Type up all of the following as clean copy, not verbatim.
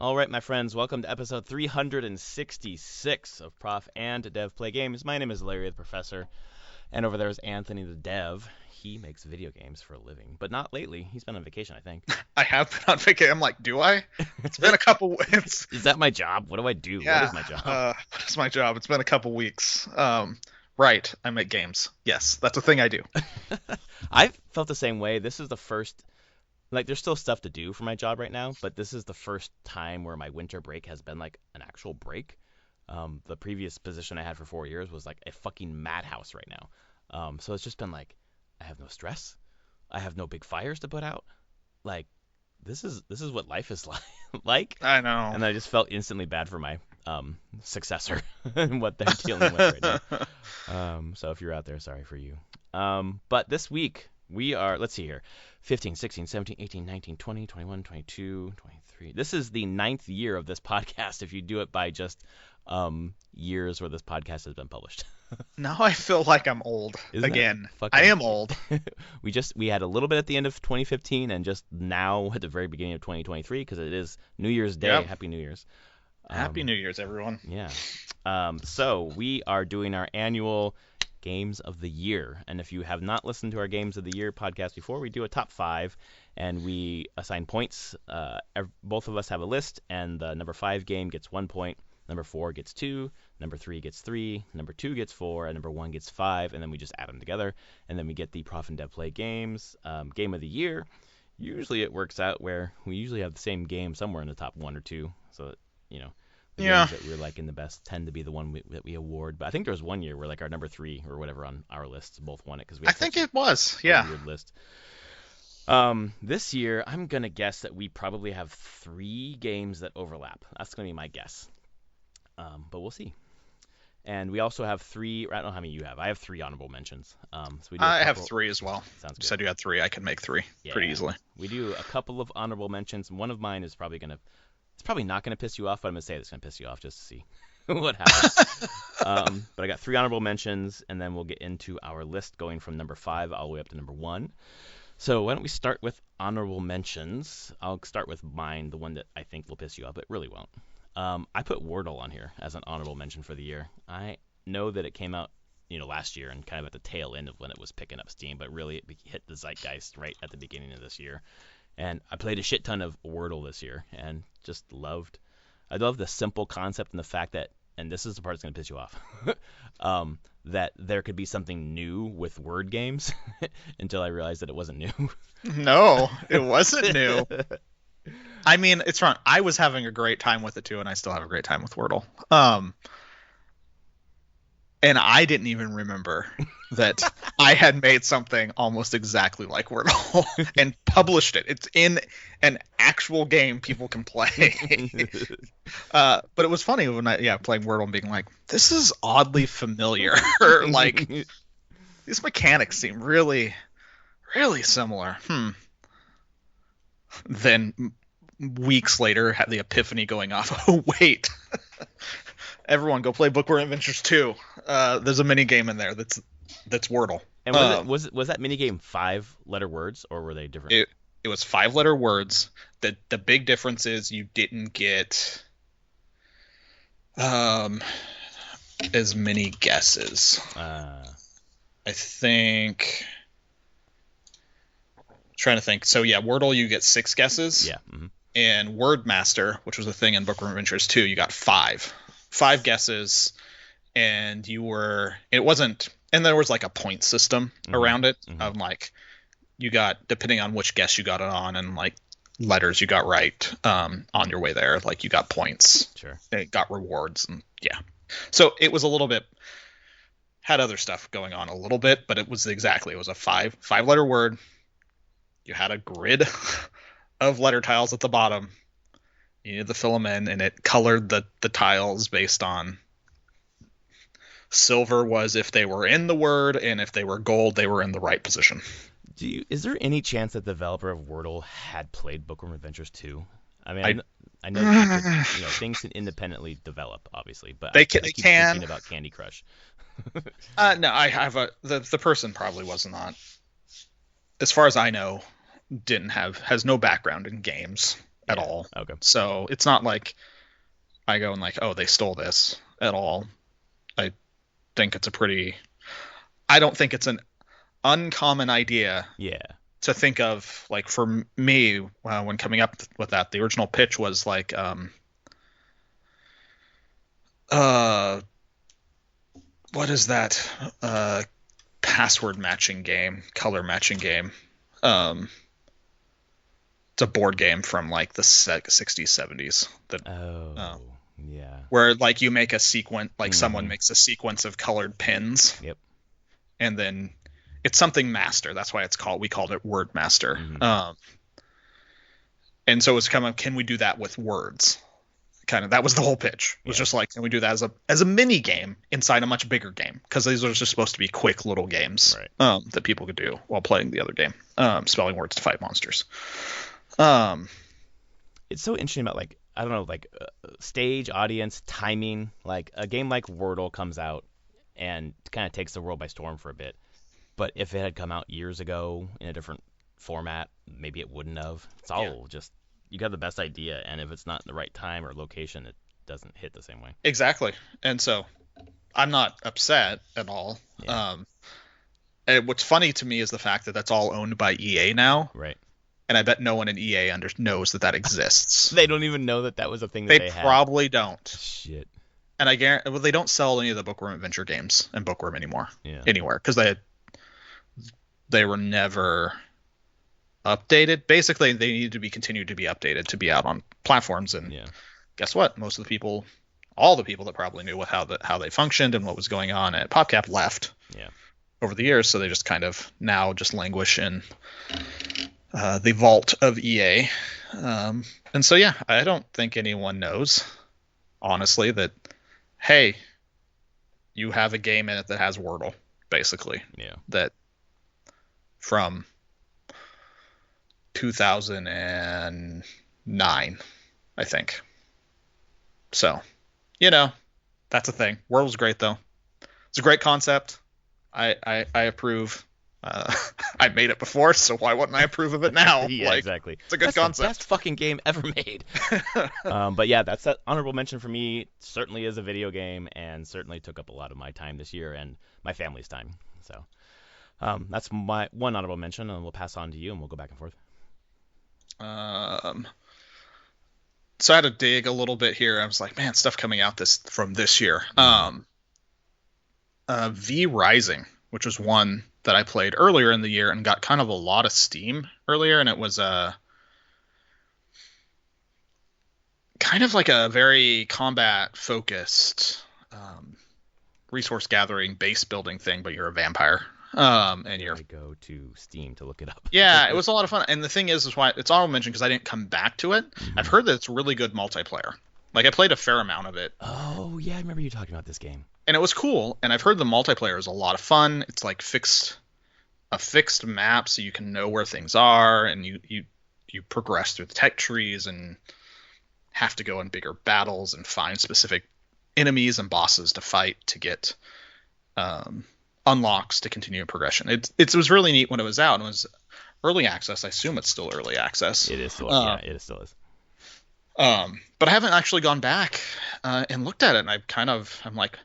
All right, my friends, welcome to episode 366 of Prof and Dev Play Games. My name is Larry the Professor, and over there is Anthony the Dev. He makes video games for a living, but not lately. He's been on vacation, I think. I have been on vacation. I'm like, do I? It's been a couple. Is that my job? What do I do? Yeah. What is my job? What is my job? It's been a couple weeks. Right. I make games. Yes, that's a thing I do. I've felt the same way. This is the first, there's still stuff to do for my job right now, but this is the first time where my winter break has been like an actual break. The previous position I had for 4 years was like a fucking madhouse right now. So it's just been like, I have no stress. I have no big fires to put out. Like, this is what life is like. I know. And I just felt instantly bad for my successor and what they're dealing with right now. So if you're out there, sorry for you. But this week we are, let's see here, 15, 16, 17, 18, 19, 20, 21, 22, 23. This is the 9th year of this podcast if you do it by just years where this podcast has been published. Now I feel like I'm old again. I am old. We had a little bit at the end of 2015 and just now at the very beginning of 2023 because it is New Year's Day. Yep. Happy New Year's. Happy New Year's, everyone. Yeah. So we are doing our annual Games of the Year. And if you have not listened to our Games of the Year podcast before, we do a top 5 and we assign points. Both of us have a list, and the number 5 game gets 1 point. Number 4 gets 2, number 3 gets 3, number 2 gets 4, and number 1 gets 5, and then we just add them together, and then we get the Prof and Dev Play Games Game of the Year. Usually it works out where we usually have the same game somewhere in the top 1 or 2, so that, the games that we're like in the best tend to be the one that we award. But I think there was one year where like our number 3 or whatever on our lists both won it because we had I think it was, yeah. Weird list. This year I'm gonna guess that we probably have 3 games that overlap. That's gonna be my guess. But we'll see. And we also have 3. I don't know how many you have. I have 3 honorable mentions. So we do I have 3 as well. Sounds good. You said you had 3. I can make 3 pretty easily. We do a couple of honorable mentions. One of mine is probably it's probably not gonna piss you off, but I'm gonna say it's gonna piss you off just to see what happens. But I got 3 honorable mentions, and then we'll get into our list going from number 5 all the way up to number 1. So why don't we start with honorable mentions? I'll start with mine, the one that I think will piss you off, but really won't. I put Wordle on here as an honorable mention for the year. I know that it came out, last year and kind of at the tail end of when it was picking up steam, but really it hit the zeitgeist right at the beginning of this year. And I played a shit ton of Wordle this year and just I love the simple concept and the fact that, and this is the part that's going to piss you off, that there could be something new with word games until I realized that it wasn't new. No, it wasn't new. I mean, it's fun. I was having a great time with it too, and I still have a great time with Wordle. And I didn't even remember that I had made something almost exactly like Wordle and published it. It's in an actual game people can play. But it was funny when playing Wordle and being like, this is oddly familiar. Like, these mechanics seem really, really similar. Then weeks later, had the epiphany going off. Oh, wait. Everyone go play Bookworm Adventures 2. There's a mini game in there that's Wordle. And was that mini game 5-letter words, or were they different? It was 5-letter words. The big difference is you didn't get as many guesses. I think. Trying to think. So yeah, Wordle you get 6 guesses. Yeah. Mm-hmm. And Wordmaster, which was a thing in Bookworm Adventures 2, you got 5 guesses, and it wasn't, and there was like a point system around it. Mm-hmm. Like you got, depending on which guess you got it on and like letters you got right on your way there, like you got points. Sure. It got rewards, and yeah. So it was a little bit, had other stuff going on a little bit, but it was a 5-letter word. You had a grid of letter tiles at the bottom. You needed to fill them in, and it colored the tiles based on silver was if they were in the word, and if they were gold, they were in the right position. Is there any chance that the developer of Wordle had played Bookworm Adventures 2? I mean, I know things can independently develop, obviously, but I keep thinking about Candy Crush. No, I have the person probably was not, as far as I know, has no background in games. at Yeah. all. Okay. So it's not like I go and like, oh, they stole this at all. I think it's a pretty. I don't think it's an uncommon idea Yeah. to think of. Like for me, when coming up with that, the original pitch was like, uh, what is that? Password matching game, color matching game. Um, it's a board game from like the 60s, 70s that Oh. Yeah. where like you make a sequence, like someone Mm-hmm. makes a sequence of colored pins, Yep. and then it's something master. That's why we called it word master. Mm-hmm. And so it's kind of, can we do that with words? Kind of, that was the whole pitch. It was Yeah. just like, can we do that as a mini game inside a much bigger game? Because these are just supposed to be quick little games, Right. that people could do while playing the other game, spelling words to fight monsters. Um, It's so interesting about like I don't know like stage audience timing. Like a game like Wordle comes out and kind of takes the world by storm for a bit. But if it had come out years ago in a different format, maybe it wouldn't have. It's all just you got the best idea, and if it's not in the right time or location, it doesn't hit the same way. exactly. And so I'm not upset at all. Yeah. And what's funny to me is the fact that that's all owned by EA now. Right. And I bet no one in EA knows that exists. They don't even know that that was a thing that They they had. probably don't. Shit. And I guarantee, well, they don't sell any of the Bookworm Adventure games and Bookworm anymore, Yeah. anywhere, because they were never updated. Basically, they needed to be continued to be updated to be out on platforms. And Yeah. guess what? Most of the people, all the people that probably knew how they functioned and what was going on at PopCap left. Yeah. Over the years, so they just kind of now just languish in the vault of EA. And so, yeah, I don't think anyone knows, honestly, that, hey, you have a game in it that has Wordle, basically, Yeah. that from 2009, I think. So, that's a thing. Wordle's great, though. It's a great concept. I approve. I made it before, so why wouldn't I approve of it now? Yeah, exactly. It's a good That's concept. the best fucking game ever made. But yeah, that's that honorable mention for me. Certainly is a video game, and certainly took up a lot of my time this year and my family's time. So that's my one honorable mention, and we'll pass on to you, and we'll go back and forth. So I had to dig a little bit here. I was like, man, stuff coming out from this year. V Rising, which was one that I played earlier in the year and got kind of a lot of steam earlier, and it was kind of like a very combat focused resource gathering base building thing, but you're a vampire. And you're I go to Steam to look it up. Yeah, it was a lot of fun. And the thing is why it's honorable mention because I didn't come back to it. Mm-hmm. I've heard that it's really good multiplayer. Like I played a fair amount of it. Oh yeah, I remember you talking about this game. And it was cool. And I've heard the multiplayer is a lot of fun. It's like a fixed map, so you can know where things are, and you progress through the tech trees and have to go in bigger battles and find specific enemies and bosses to fight to get unlocks to continue progression. It was really neat when it was out. And it was early access. I assume it's still early access. It is still yeah, it still is. But I haven't actually gone back and looked at it, and I'm like,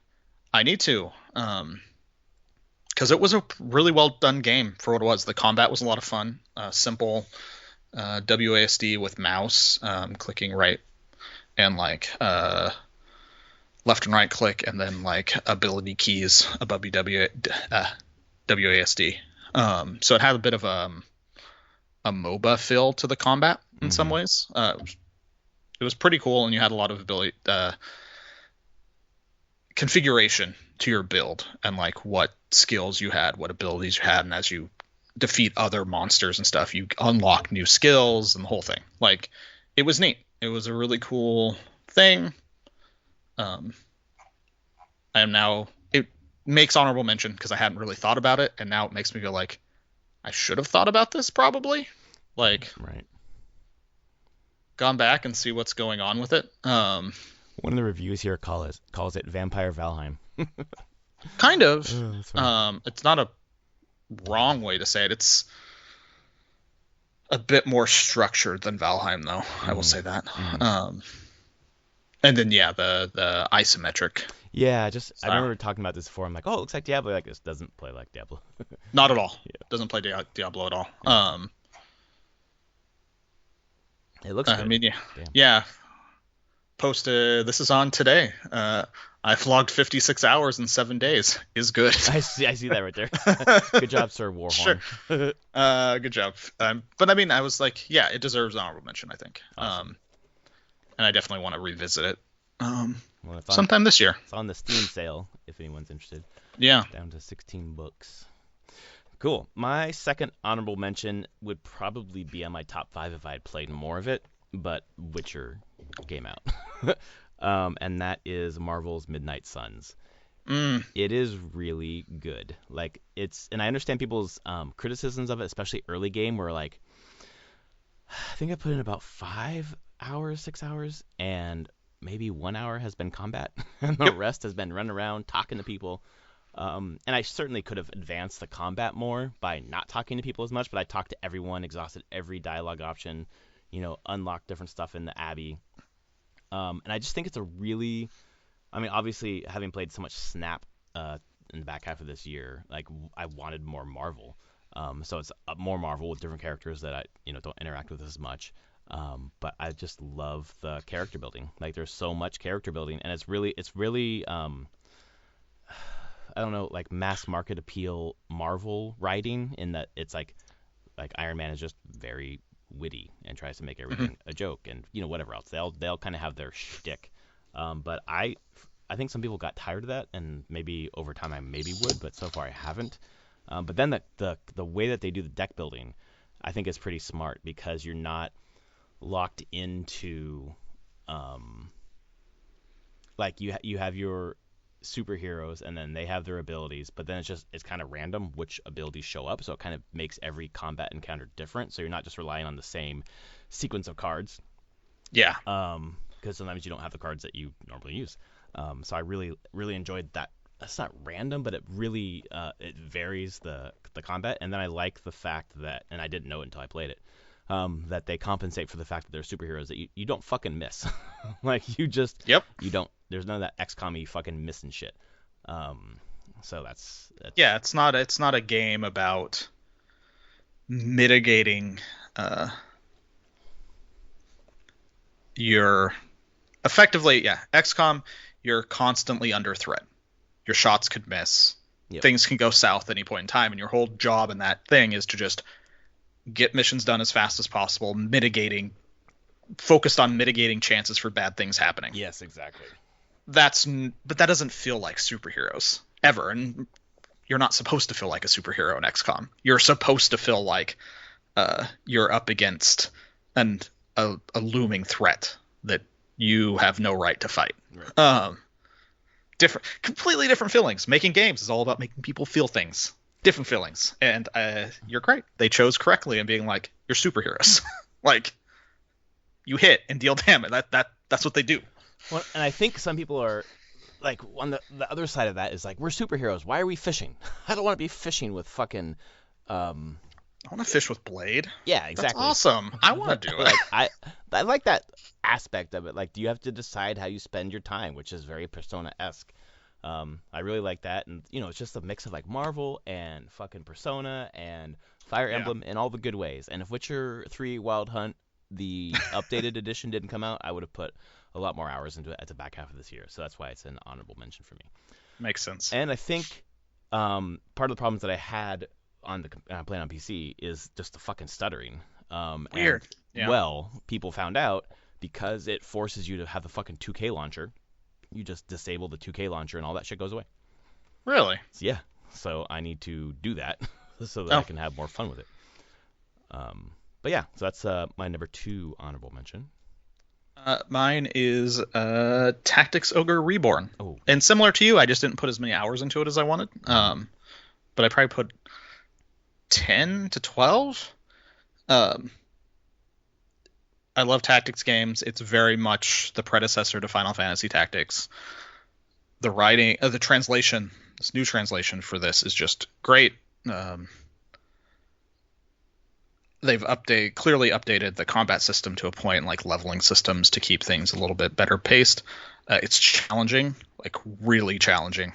I need to, because it was a really well done game for what it was. The combat was a lot of fun, simple WASD with mouse, clicking right and like left and right click, and then like ability keys above WASD. So it had a bit of a MOBA feel to the combat in some ways. It was pretty cool, and you had a lot of ability configuration to your build and like what skills you had, what abilities you had, and as you defeat other monsters and stuff, you unlock new skills and the whole thing. Like, it was neat. It was a really cool thing. It makes honorable mention because I hadn't really thought about it, and now it makes me go like, I should have thought about this probably. Like, Right. gone back and see what's going on with it. One of the reviews here calls it Vampire Valheim. Kind of. Oh, that's funny. It's not a wrong way to say it. a bit more structured than Valheim, though. I will say that. Mm. And then the isometric Yeah, I style. remember talking about this before. I'm like, oh, it looks like Diablo. Like this doesn't play like Diablo. Not at all. Yeah, Doesn't play Diablo at all. yeah. It looks I good. mean, yeah, Damn. yeah. Posted. This is on today. I've logged 56 hours in 7 days. Is good. I see that right there. Good job, Sir Sure. Warhorn. Good job. But I mean, I was like, yeah, it deserves an honorable mention, I think. Awesome. And I definitely want to revisit it. Well, Sometime this year. it's on the Steam sale if anyone's interested. Yeah. Down to 16 books. Cool. My second honorable mention would probably be on my top 5 if I had played more of it, but Witcher came out. And that is Marvel's Midnight Suns. Mm. It is really good. Like and I understand people's criticisms of it, especially early game, where like I think I put in about 5 hours, 6 hours, and maybe 1 hour has been combat, and the Yep. rest has been running around talking to people. And I certainly could have advanced the combat more by not talking to people as much, but I talked to everyone, exhausted every dialogue option, unlocked different stuff in the Abbey. And I just think it's a really, I mean, obviously having played so much Snap in the back half of this year, like I wanted more Marvel. So it's more Marvel with different characters that I, don't interact with as much. But I just love the character building. Like there's so much character building, and it's really, I don't know, like mass market appeal Marvel writing in that it's like Iron Man is just very witty and tries to make Hmm. everything a joke, and whatever else they'll kind of have their shtick. But I think some people got tired of that, and maybe over time I maybe would, but so far I haven't. But then the way that they do the deck building, I think is pretty smart because you're not locked into um, like you have your superheroes and then they have their abilities, but then it's kind of random which abilities show up, so it kind of makes every combat encounter different, so you're not just relying on the same sequence of cards, Yeah. because sometimes you don't have the cards that you normally use. So I really enjoyed that. That's not random, but it really it varies the combat, and then I like the fact that, and I didn't know it until I played it, that they compensate for the fact that they're superheroes that you don't fucking miss. Like Yep. you don't. There's none of that XCOM you fucking missing shit. So Yeah. It's not a game about mitigating uh, your effectively. Yeah. XCOM. You're constantly under threat. Your shots could miss. yep. Things can go south at any point in time, and your whole job in that thing is to just get missions done as fast as possible, focused on mitigating chances for bad things happening. Yes, exactly. But that doesn't feel like superheroes ever, and you're not supposed to feel like a superhero in XCOM. You're supposed to feel like you're up against a looming threat that you have no right to fight. Right. Completely different feelings. Making games is all about making people feel things, different feelings, and you're great. They chose correctly in being like, you're superheroes. Like, you hit and deal damage. That's what they do. Well, and I think some people are like, on the other side of that is like, we're superheroes. Why are we fishing? I don't want to be fishing with fucking. I want to fish with Blade. Yeah, That's exactly. awesome. I want to do it. Like I like that aspect of it. Like, do you have to decide how you spend your time, which is very Persona-esque. I really like that, and it's just a mix of like Marvel and fucking Persona and Fire Yeah. Emblem in all the good ways. And if Witcher 3 Wild Hunt, the updated edition, didn't come out, I would have put a lot more hours into it at the back half of this year. So that's why it's an honorable mention for me. Makes sense. And I think part of the problems that I had on playing on PC is just the fucking stuttering. Weird. And, Yeah. well, people found out because it forces you to have the fucking 2K launcher. You just disable the 2K launcher and all that shit goes away. Really? So, yeah. So I need to do that so that I can have more fun with it. But yeah, so that's my number 2 honorable mention. Mine is Tactics Ogre Reborn. Oh, And similar to you, I just didn't put as many hours into it as I wanted. But I probably put 10 to 12. I love tactics games. It's very much the predecessor to Final Fantasy Tactics. The writing, the translation, this new translation for this is just great. they've clearly updated the combat system to a point, like leveling systems, to keep things a little bit better paced. It's challenging, like really challenging.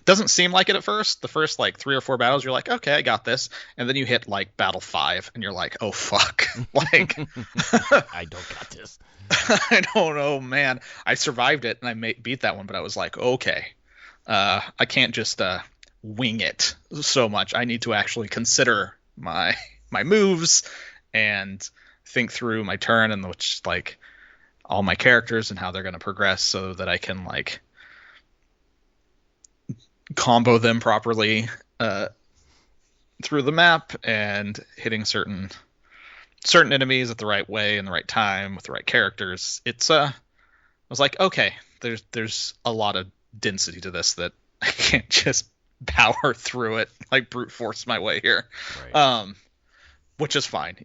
Doesn't seem like it at first. The first like 3 or 4 battles, you're like, okay, I got this, and then you hit like battle 5, and you're like, oh fuck, like I don't got this. I don't know, man. I survived it and I beat that one, but I was like, okay, I can't just wing it so much. I need to actually consider my moves and think through my turn and which like all my characters and how they're going to progress so that I can like combo them properly through the map and hitting certain enemies at the right way and the right time with the right characters. It's I was like, okay, there's a lot of density to this that I can't just power through it, like brute force my way here. Right. Which is fine.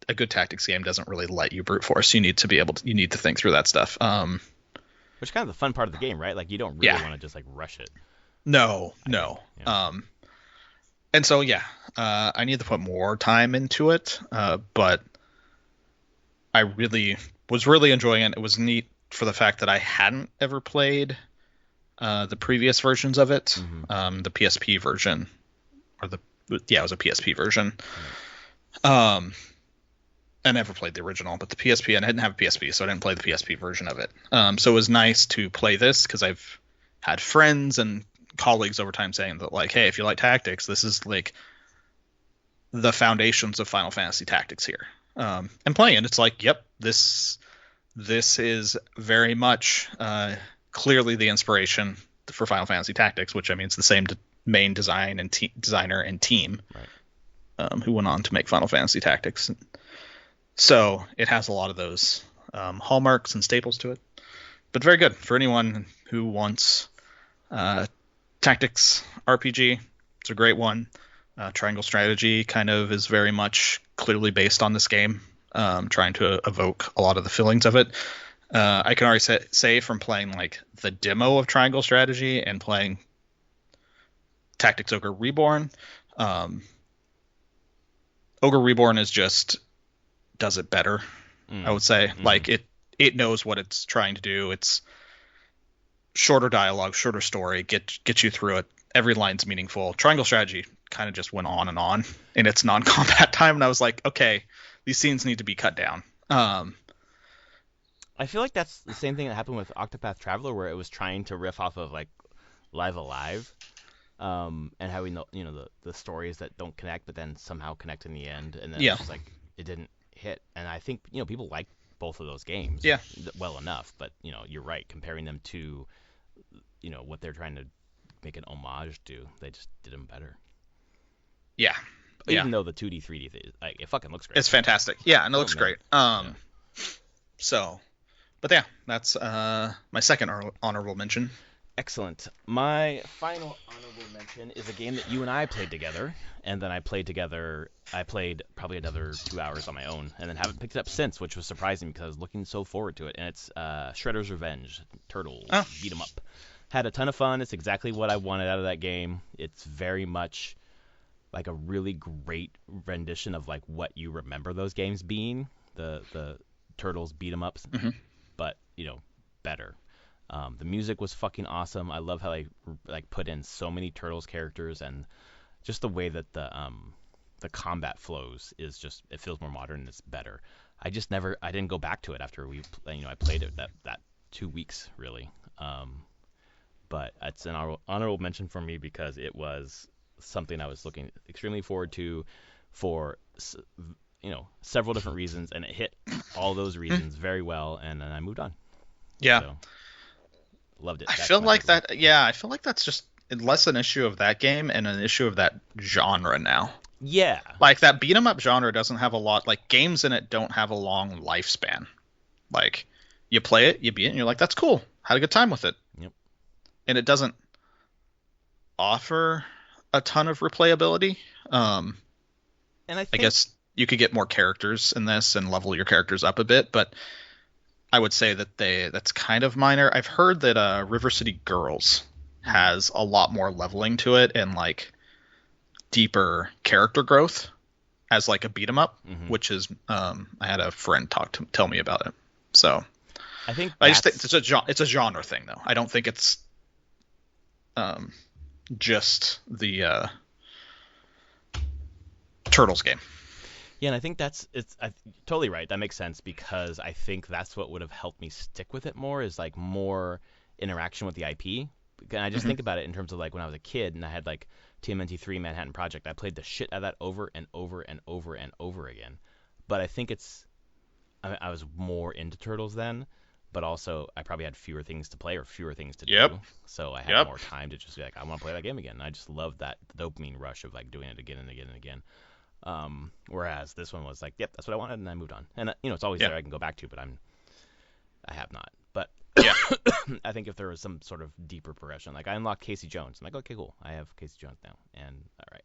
A good tactics game doesn't really let you brute force. You need to think through that stuff. Which is kind of the fun part of the game, right? Like you don't really want to just like rush it. No. Yeah. And so I need to put more time into it. But I was really enjoying it. It was neat for the fact that I hadn't ever played the previous versions of it. The PSP version, it was a PSP version. I never played the original, but the PSP, and I didn't have a PSP, so I didn't play the PSP version of it. So it was nice to play this because I've had friends and colleagues over time saying that, like, hey, if you like tactics, this is like the foundations of Final Fantasy Tactics here. And playing it, it's like, yep, this is very much clearly the inspiration for Final Fantasy Tactics, which I mean, it's the same main designer and team, right. Who went on to make Final Fantasy Tactics. So it has a lot of those hallmarks and staples to it, but very good for anyone who wants tactics RPG. It's a great one. Triangle strategy kind of is very much clearly based on this game, trying to evoke a lot of the feelings of it. I can already say from playing like the demo of Triangle Strategy and playing Tactics Ogre Reborn, Ogre Reborn does it better. I would say like it knows what it's trying to do. It's shorter dialogue, shorter story, get you through it. Every line's meaningful. Triangle Strategy kind of just went on and on in its non-combat time, and I was like, okay, these scenes need to be cut down. I feel like that's the same thing that happened with Octopath Traveler, where it was trying to riff off of like Live Alive, and how we know the stories that don't connect, but then somehow connect in the end, and then it's just like it didn't hit. And I think people like both of those games well enough, but you're right, comparing them to what they're trying to make an homage to, they just did them better. Even though the 2D 3D thing, like, it fucking looks great. It's fantastic. And it looks great. So, but that's my second honorable mention. Excellent. My final honorable mention is a game that you and I played together, and then I played probably another 2 hours on my own, and then haven't picked it up since, which was surprising because I was looking so forward to it. And it's Shredder's Revenge, Turtles, beat 'em up. Had a ton of fun. It's exactly what I wanted out of that game. It's very much like a really great rendition of like what you remember those games being, the Turtles beat 'em ups, but better. The music was fucking awesome. I love how they like put in so many Turtles characters, and just the way that the combat flows is just, it feels more modern and it's better. I didn't go back to it after I played it that 2 weeks really. But it's an honorable mention for me because it was something I was looking extremely forward to for several different reasons, and it hit all those reasons very well, and then I moved on. So, loved it. I feel like that's just less an issue of that game and an issue of that genre now. Yeah. Like that beat 'em up genre doesn't have a lot, like games in it don't have a long lifespan. Like you play it, you beat it, and you're like, that's cool. Had a good time with it. Yep. And it doesn't offer a ton of replayability. And I guess you could get more characters in this and level your characters up a bit, but I would say that that's kind of minor. I've heard that River City Girls has a lot more leveling to it and like deeper character growth as like a beat 'em up, Mhm. which is I had a friend tell me about it. So I think I just think it's a genre thing though. I don't think it's just the Turtles game. Yeah, and I think totally right. That makes sense because I think that's what would have helped me stick with it more is like more interaction with the IP. And I just think about it in terms of like when I was a kid and I had like TMNT3 Manhattan Project. I played the shit out of that over and over and over and over again. But I think I was more into Turtles then, but also I probably had fewer things to play or fewer things to Yep. do. So I had Yep. more time to just be like, I want to play that game again. And I just love that dopamine rush of like doing it again and again and again. Whereas this one was like, yep, that's what I wanted, and I moved on. And it's always Yeah. there I can go back to, but I have not. But Yeah. I think if there was some sort of deeper progression, like I unlocked Casey Jones, I'm like, okay, cool, I have Casey Jones now, and all right.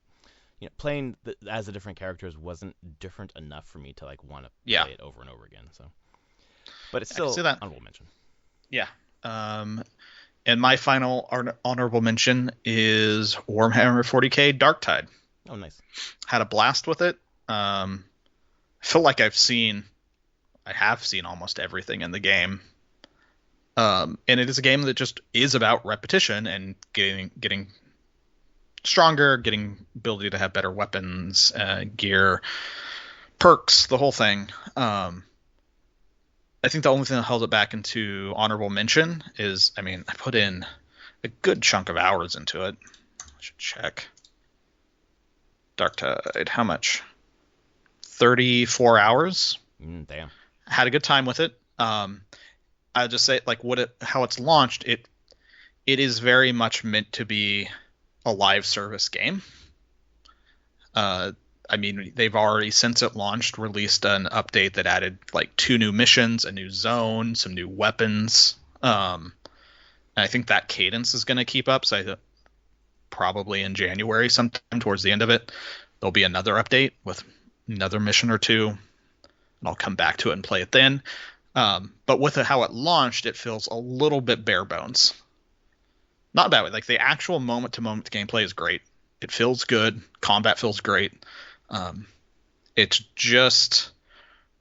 Playing as the different characters wasn't different enough for me to like want to Yeah. play it over and over again. So, but it's I can still see that. honorable mention. Yeah. And my final honorable mention is Warhammer 40K Darktide. Oh, nice. Had a blast with it. I feel like I have seen almost everything in the game. And it is a game that just is about repetition and getting stronger, getting ability to have better weapons, gear, perks, the whole thing. I think the only thing that held it back into honorable mention is, I put in a good chunk of hours into it. I should check. Darktide, how much? 34 hours. Damn. Had a good time with it. I'll just say, like, how it's launched, it is very much meant to be a live service game. They've already, since it launched, released an update that added like 2 new missions, a new zone, some new weapons. And I think that cadence is going to keep up. So probably in January, sometime towards the end of it, there'll be another update with another mission or 2, and I'll come back to it and play it then. But with how it launched, it feels a little bit bare bones. Not bad. Like the actual moment-to-moment gameplay is great. It feels good. Combat feels great. It's just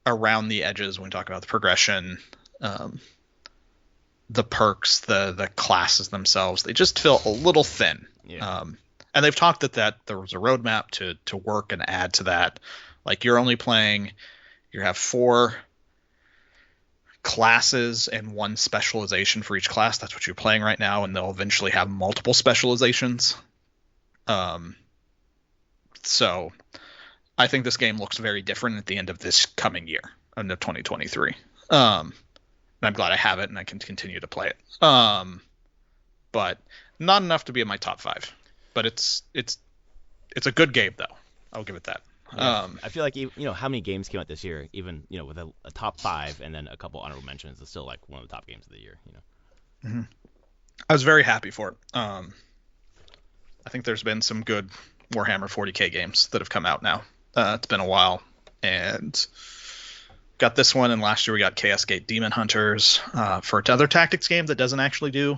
around the edges when we talk about the progression, the perks, the classes themselves. They just feel a little thin. Yeah. And they've talked that there was a roadmap to work and add to that. Like you have 4 classes and 1 specialization for each class. That's what you're playing right now, and they'll eventually have multiple specializations. So I think this game looks very different at the end of this coming year, end of 2023. And I'm glad I have it and I can continue to play it. But not enough to be in my top 5. But it's a good game though. I'll give it that. Yeah. I feel like how many games came out this year, even with a top 5 and then a couple honorable mentions, it's still like one of the top games of the year. Mm-hmm. I was very happy for it. I think there's been some good Warhammer 40K games that have come out now. It's been a while, and got this one, and last year we got Chaos Gate Demon Hunters for another tactics game that doesn't actually do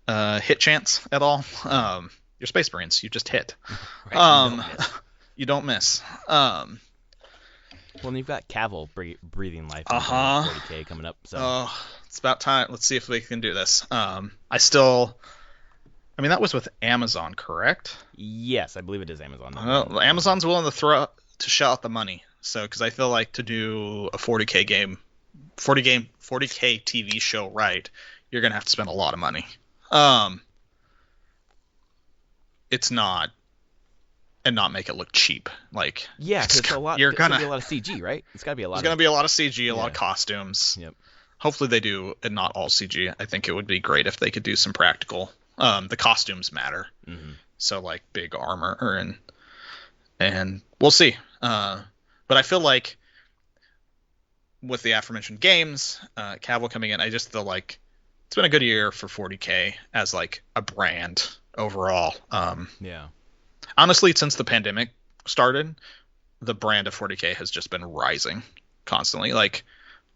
hit chance at all. You're Space Marines, you just hit. Right, you don't miss. Well, and you've got Cavill breathing life into 40K coming up. So it's about time. Let's see if we can do this. That was with Amazon, correct? Yes, I believe it is Amazon. Amazon's willing to shell out the money. So, because I feel like to do a 40K game, 40K TV show right, you're gonna have to spend a lot of money. It's not, and not make it look cheap. Like, yeah, because it's a lot. It's gonna be a lot of CG, right? It's gotta be a lot. There's gonna be a lot of CG, a lot of costumes. Yep. Hopefully they do, and not all CG. I think it would be great if they could do some practical. The costumes matter. Mm-hmm. So like big armor and we'll see. But I feel like with the aforementioned games, Cavill coming in, I just feel like it's been a good year for 40K as like a brand overall. Yeah. Honestly, since the pandemic started, the brand of 40K has just been rising constantly. Like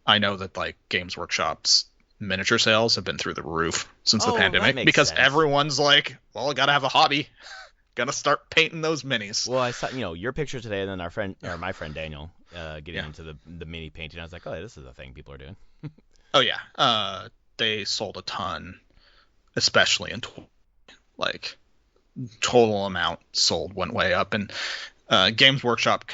I know that like Games Workshop's miniature sales have been through the roof since the pandemic because everyone's like, well, I gotta have a hobby. Gonna start painting those minis. Well, I saw your picture today, and then my friend Daniel, getting Yeah. into the mini painting. I was like, oh, this is a thing people are doing. Oh yeah. They sold a ton, especially in like total amount sold went way up, and Games Workshop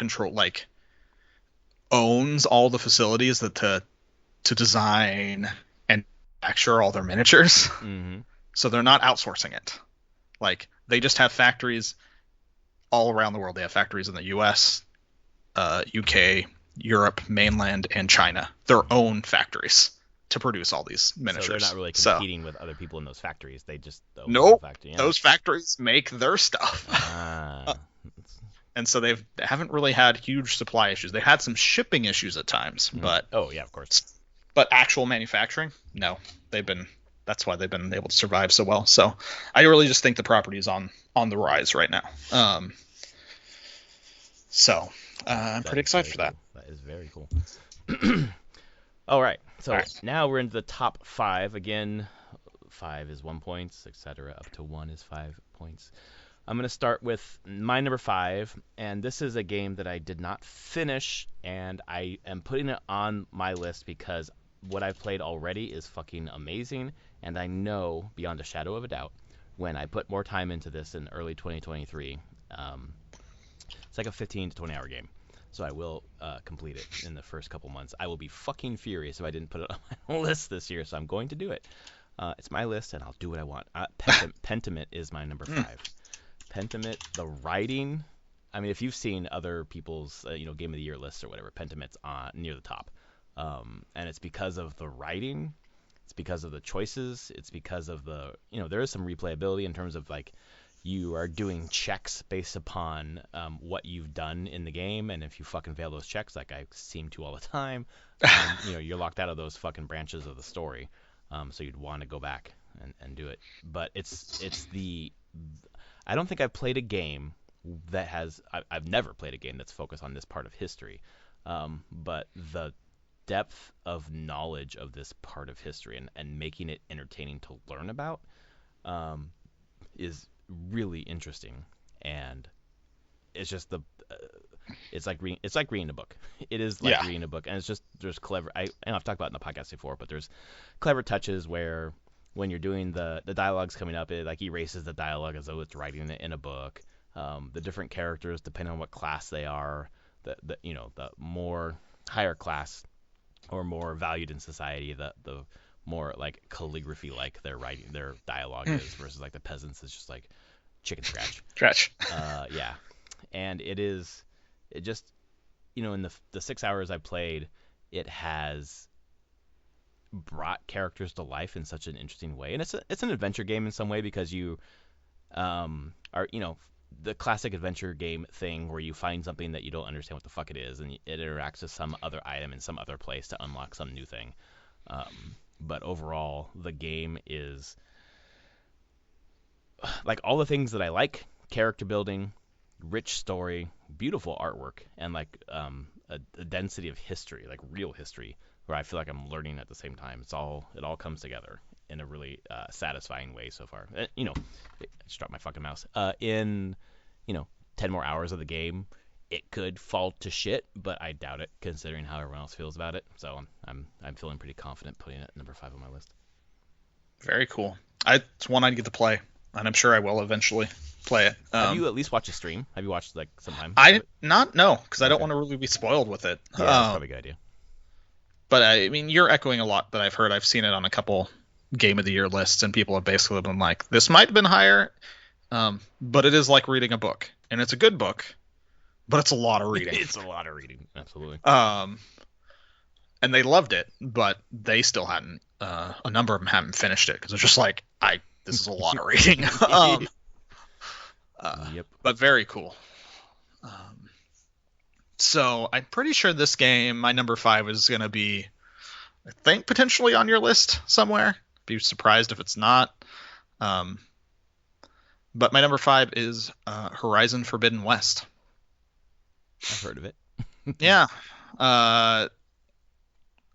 owns all the facilities that to design and manufacture all their miniatures. Mm-hmm. So they're not outsourcing it. Like they just have factories all around the world. They have factories in the U.S., UK, Europe, mainland, and China. Their own factories to produce all these miniatures. So they're not really competing with other people in those factories. They just nope. Factory, yeah. Those factories make their stuff. And so they haven't really had huge supply issues. They had some shipping issues at times, but oh yeah, of course. But actual manufacturing, no. That's why they've been able to survive so well. So I really just think the property is on the rise right now. So I'm pretty excited for that. That is very cool. All right. So now we're into the top 5. Again, 5 is 1 point, etc. Up to 1 is 5 points. I'm going to start with my number 5, and this is a game that I did not finish, and I am putting it on my list because what I've played already is fucking amazing, and I know beyond a shadow of a doubt when I put more time into this in early 2023, it's like a 15 to 20 hour game. So I will complete it in the first couple months. I will be fucking furious if I didn't put it on my list this year, so I'm going to do it. It's my list, and I'll do what I want. Pentiment is my number 5. Pentiment, the writing. I mean, if you've seen other people's Game of the Year lists or whatever, Pentiment's near the top. And it's because of the writing. It's because of the choices. It's because of the there is some replayability in terms of like you are doing checks based upon what you've done in the game, and if you fucking fail those checks, like I seem to all the time, you're locked out of those fucking branches of the story. So you'd want to go back and do it. But I don't think I've played a game that has. I've never played a game that's focused on this part of history. But the depth of knowledge of this part of history and making it entertaining to learn about is really interesting, and it's just it's like reading a book. It is like reading a book, and it's just there's clever. I've talked about it in the podcast before, but there's clever touches where when you're doing the dialogue's coming up, it like erases the dialogue as though it's writing it in a book. The different characters, depending on what class they are, the more higher class or more valued in society, the more like calligraphy like their writing, their dialogue is, versus like the peasants is just like chicken scratch. Yeah, and it just in the 6 hours I played, it has brought characters to life in such an interesting way, and it's an adventure game in some way because you are the classic adventure game thing where you find something that you don't understand what the fuck it is, and it interacts with some other item in some other place to unlock some new thing. But overall, the game is like all the things that I like: character building, rich story, beautiful artwork, and like a density of history, like real history, where I feel like I'm learning at the same time. It all comes together in a really satisfying way so far. I just dropped my fucking mouse. In 10 more hours of the game, it could fall to shit, but I doubt it considering how everyone else feels about it. So I'm feeling pretty confident putting it at number 5 on my list. Very cool. It's one I'd get to play, and I'm sure I will eventually play it. Have you at least watched a stream? Have you watched like sometime? No, because I don't want to really be spoiled with it. Yeah, that's probably a good idea. But I mean, you're echoing a lot that I've heard. I've seen it on a couple Game of the Year lists, and people have basically been like, this might have been higher, but it is like reading a book, and it's a good book, but it's a lot of reading. It's a lot of reading, absolutely. And they loved it, but they still hadn't. A number of them haven't finished it because it's just like, this is a lot of reading. Yep. But very cool. So I'm pretty sure this game, my number 5, is going to be, I think, potentially on your list somewhere. Be surprised if it's not. But my number 5 is Horizon Forbidden West. I've heard of it. Yeah. I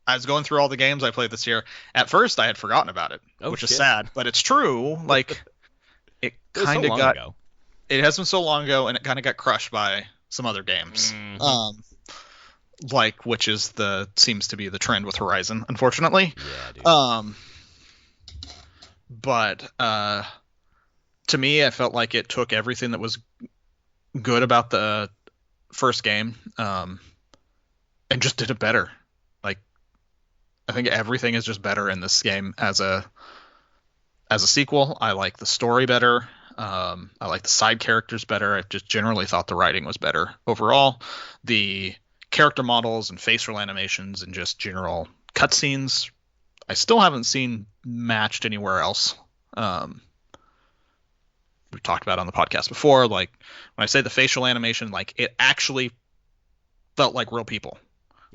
was going through all the games I played this year. At first, I had forgotten about it, which is sad, but it's true. Like, it kind of got. Ago. it has been so long ago, and it kind of got crushed by some other games. Mm-hmm. Like which is the seems to be the trend with Horizon, unfortunately. Yeah, dude. Um, but to me, I felt like it took everything that was good about the first game, and just did it better. Like I think everything is just better in this game as a sequel. I like the story better. I like the side characters better. I just generally thought the writing was better overall. The character models and facial animations and just general cutscenes, I still haven't seen matched anywhere else. Um, we talked about on the podcast before. Like when I say the facial animation, like it actually felt like real people.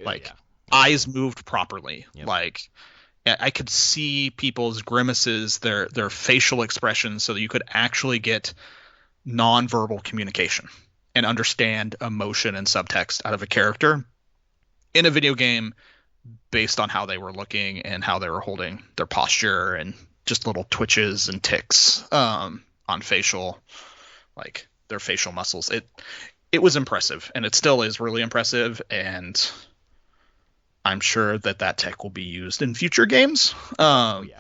Like Yeah. eyes moved properly. Yep. Like I could see people's grimaces, their facial expressions, so that you could actually get nonverbal communication and understand emotion and subtext out of a character in a video game based on how they were looking and how they were holding their posture and just little twitches and ticks on facial, like their facial muscles. It was impressive, and it still is really impressive, and I'm sure that tech will be used in future games. Oh yeah,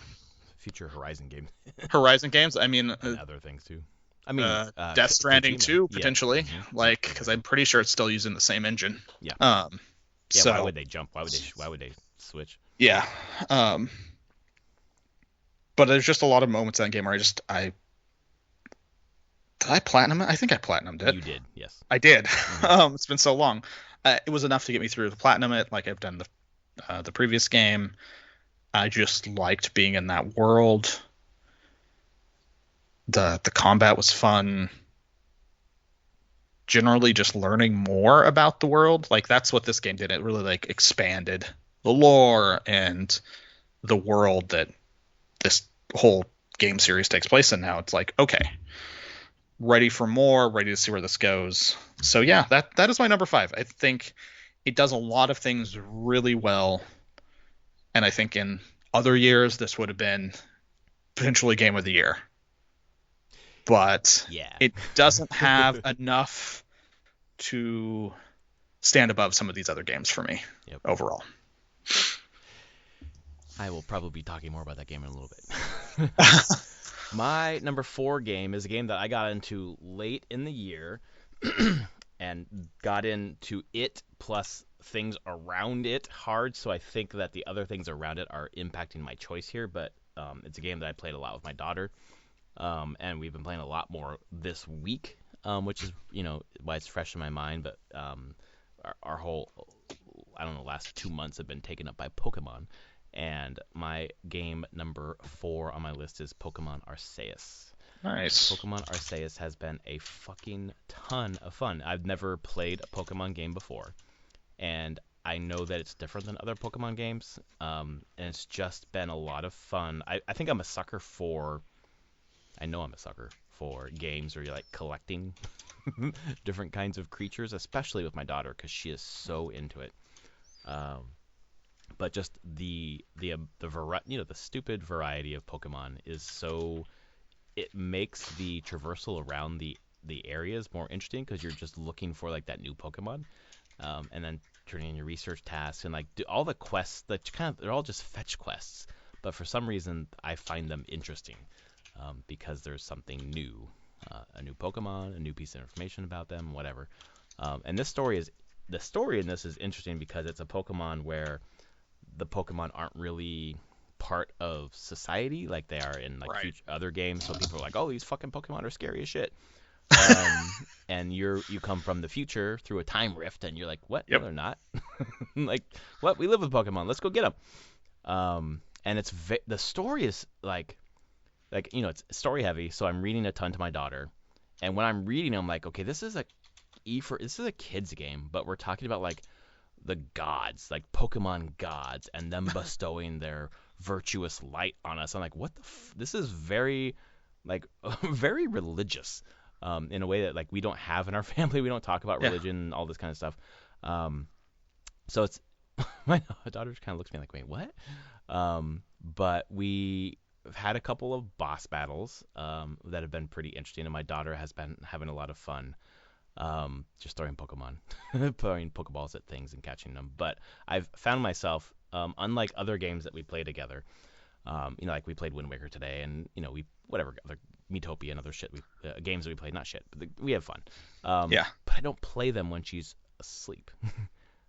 future Horizon game Horizon games. I mean, and other things too. I mean, Death Stranding Kojima. 2 Yeah. potentially, Mhm. like because I'm pretty sure it's still using the same engine. Yeah. Yeah. So Why would they jump? Why would they switch? yeah. But there's just a lot of moments in that game where I did I platinum it? I think I platinumed it. You did, yes. I did. Mhm. It's been so long. It was enough to get me through the platinum it, like I've done the previous game. I just liked being in that world. The combat was fun. Generally, just learning more about the world. Like that's what this game did. It really like expanded the lore and the world that this whole game series takes place in. Now it's like, okay, ready for more, ready to see where this goes. So yeah, that is my number 5. I think it does a lot of things really well, and I think in other years this would have been potentially game of the year. But Yeah. it doesn't have enough to stand above some of these other games for me Yep. overall. I will probably be talking more about that game in a little bit. My number 4 game is a game that I got into late in the year and got into it plus things around it hard, so I think that the other things around it are impacting my choice here, but it's a game that I played a lot with my daughter, and we've been playing a lot more this week, which is, why it's fresh in my mind, but our whole, I don't know, last 2 months have been taken up by Pokemon. And my game number 4 on my list is Pokemon Arceus. Nice. Pokemon Arceus has been a fucking ton of fun. I've never played a Pokemon game before, and I know that it's different than other Pokemon games, and it's just been a lot of fun. I think I know I'm a sucker for games where you're like collecting different kinds of creatures, especially with my daughter because she is so into it. But just the stupid variety of Pokemon is so, it makes the traversal around the areas more interesting because you're just looking for like that new Pokemon, and then turning in your research tasks and like all the quests that they're all just fetch quests, but for some reason I find them interesting, because there's something new, a new Pokemon, a new piece of information about them, whatever. And the story in this is interesting because it's a Pokemon where the Pokemon aren't really part of society like they are in like Right. other games. So people are like, "Oh, these fucking Pokemon are scary as shit." And you come from the future through a time rift, and you're like, "What? Yep. No, they're not." Like, what? We live with Pokemon. Let's go get them. And the story is like it's story heavy. So I'm reading a ton to my daughter, and when I'm reading, I'm like, okay, this is a kids game, but we're talking about like the gods, like Pokemon gods, and them bestowing their virtuous light on us. I'm like, what the this is very, like, very religious, in a way that like we don't have in our family. We don't talk about Yeah. religion and all this kind of stuff. So it's my daughter kind of looks at me like, wait, what? But we had a couple of boss battles that have been pretty interesting, and my daughter has been having a lot of fun just throwing Pokemon, throwing Pokeballs at things and catching them. But I've found myself, unlike other games that we play together, like we played Wind Waker today, and we whatever other Miitopia and other shit games that we played, not shit, but we have fun. Yeah. But I don't play them when she's asleep.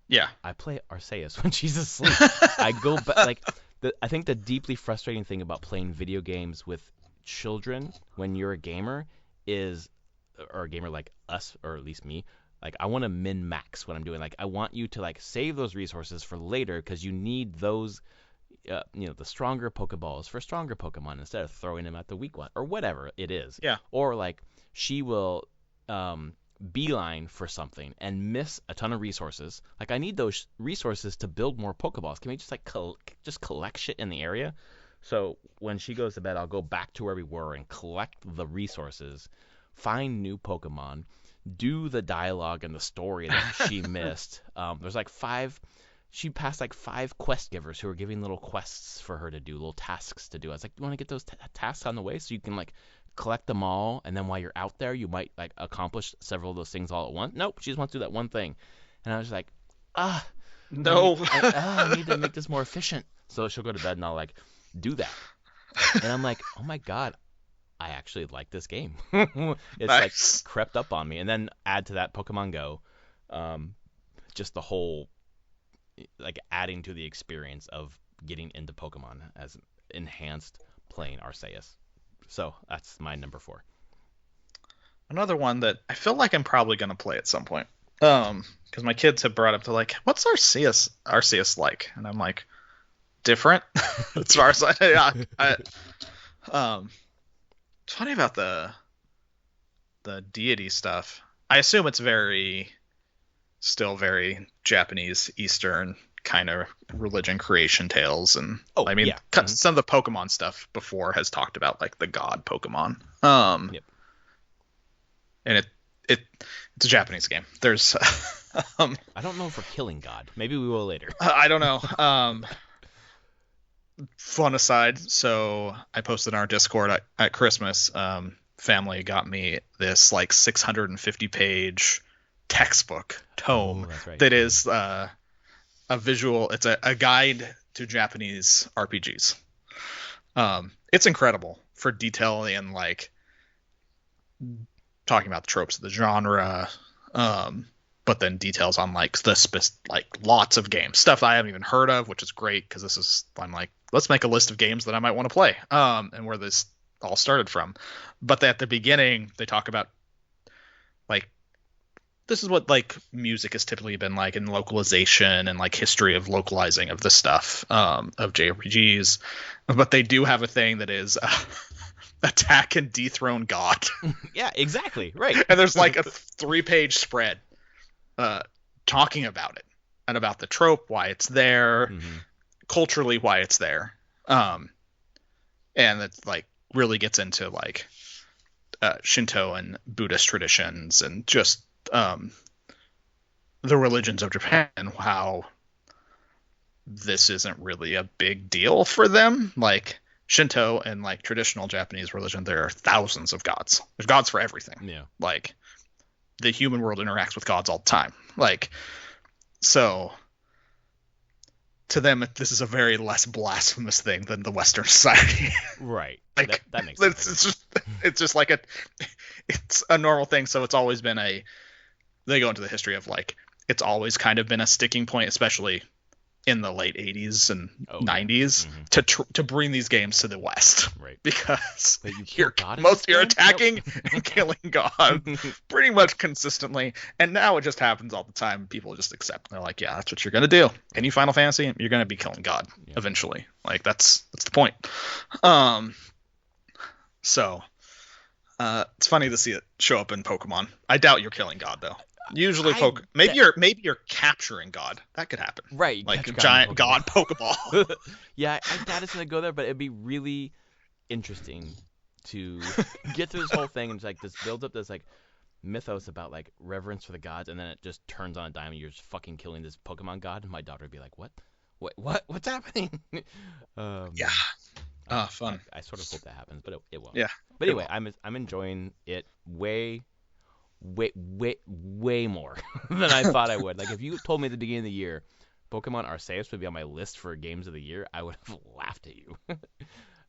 Yeah. I play Arceus when she's asleep. I go back like I think the deeply frustrating thing about playing video games with children when you're a gamer is, or a gamer like us, or at least me, like I want to min max what I'm doing. Like I want you to like save those resources for later because you need those, the stronger Pokeballs for stronger Pokemon instead of throwing them at the weak one or whatever it is. Yeah. Or like she will beeline for something and miss a ton of resources. Like I need those resources to build more Pokeballs. Can we just like just collect shit in the area? So when she goes to bed, I'll go back to where we were and collect the resources, find new Pokemon, do the dialogue and the story that she missed. There's like she passed like 5 quest givers who were giving little quests for her to do, little tasks to do. I was like, you want to get those tasks on the way so you can like collect them all, and then while you're out there, you might like accomplish several of those things all at once. Nope, she just wants to do that one thing. And I was like, no, I need to make this more efficient. So she'll go to bed and I'll like do that. And I'm like, oh my God, I actually like this game. It's nice. like crept up on me. And then add to that Pokemon Go, just the whole like adding to the experience of getting into Pokemon as enhanced playing Arceus. So that's my number 4. Another one that I feel like I'm probably gonna play at some point. Because my kids have brought up to like, what's Arceus like? And I'm like, different. As far as it's funny about the deity stuff. I assume it's still very Japanese Eastern kind of religion creation tales, and some of the Pokemon stuff before has talked about like the god Pokemon. Yep. And it's a Japanese game. There's I don't know if we're killing God. Maybe we will later. I don't know. Fun aside, so I posted in our Discord at Christmas. Family got me this like 650 page textbook tome that is a visual. It's a guide to Japanese RPGs. It's incredible for detailing and like talking about the tropes of the genre, but then details on like like lots of games, stuff I haven't even heard of, which is great because I'm like, let's make a list of games that I might want to play, and where this all started from. But at the beginning, they talk about like, this is what like music has typically been like in localization and like history of localizing of this stuff, of JRPGs. But they do have a thing that is attack and dethrone God. Yeah, exactly. Right. And there's like a 3-page spread talking about it and about the trope, why it's there, culturally why it's there. And it's like really gets into like Shinto and Buddhist traditions and just the religions of Japan, how this isn't really a big deal for them. Like Shinto and like traditional Japanese religion, there are thousands of gods. There's gods for everything. Yeah. Like the human world interacts with gods all the time. Like, so to them, this is a very less blasphemous thing than the Western society. Right. Like that makes sense. It's just like it's a normal thing. So it's always been they go into the history of like, it's always kind of been a sticking point, especially in the late 80s and 90s, to bring these games to the West. Right. Because you're attacking and killing God pretty much consistently. And now it just happens all the time. People just accept. They're like, yeah, that's what you're going to do. Any Final Fantasy, you're going to be killing God eventually. Like that's the point. So it's funny to see it show up in Pokemon. I doubt you're killing God though. Usually, maybe you're capturing God. That could happen. Right, like a giant God Pokeball. Yeah, I doubt it's gonna go there, but it'd be really interesting to get through this whole thing and like this builds up this like mythos about like reverence for the gods, and then it just turns on a dime and you're just fucking killing this Pokemon God, and my daughter would be like, what's happening? Yeah. Fun. I sort of hope that happens, but it won't. Yeah. But anyway, I'm enjoying it way more than I thought I would. Like if you told me at the beginning of the year Pokemon Arceus would be on my list for games of the year, I would have laughed at you.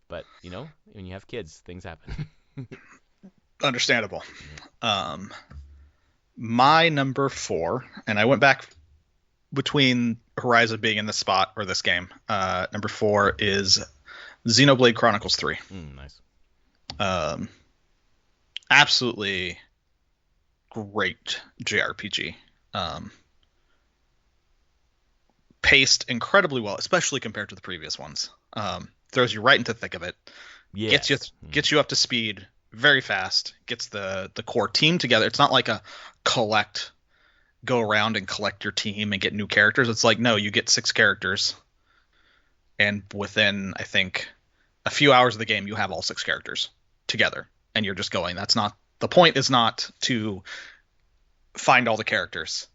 But when you have kids, things happen. Understandable. My number 4, and I went back between Horizon being in this spot or this game. Number 4 is Xenoblade Chronicles 3. Nice. Absolutely great JRPG. Paced incredibly well, especially compared to the previous ones. Throws you right into the thick of it. Yes. Gets you up to speed very fast. Gets the core team together. It's not like a go around and collect your team and get new characters. It's like, no, you get 6 characters, and within, I think, a few hours of the game, you have all 6 characters together, and you're just going. The point is not to find all the characters.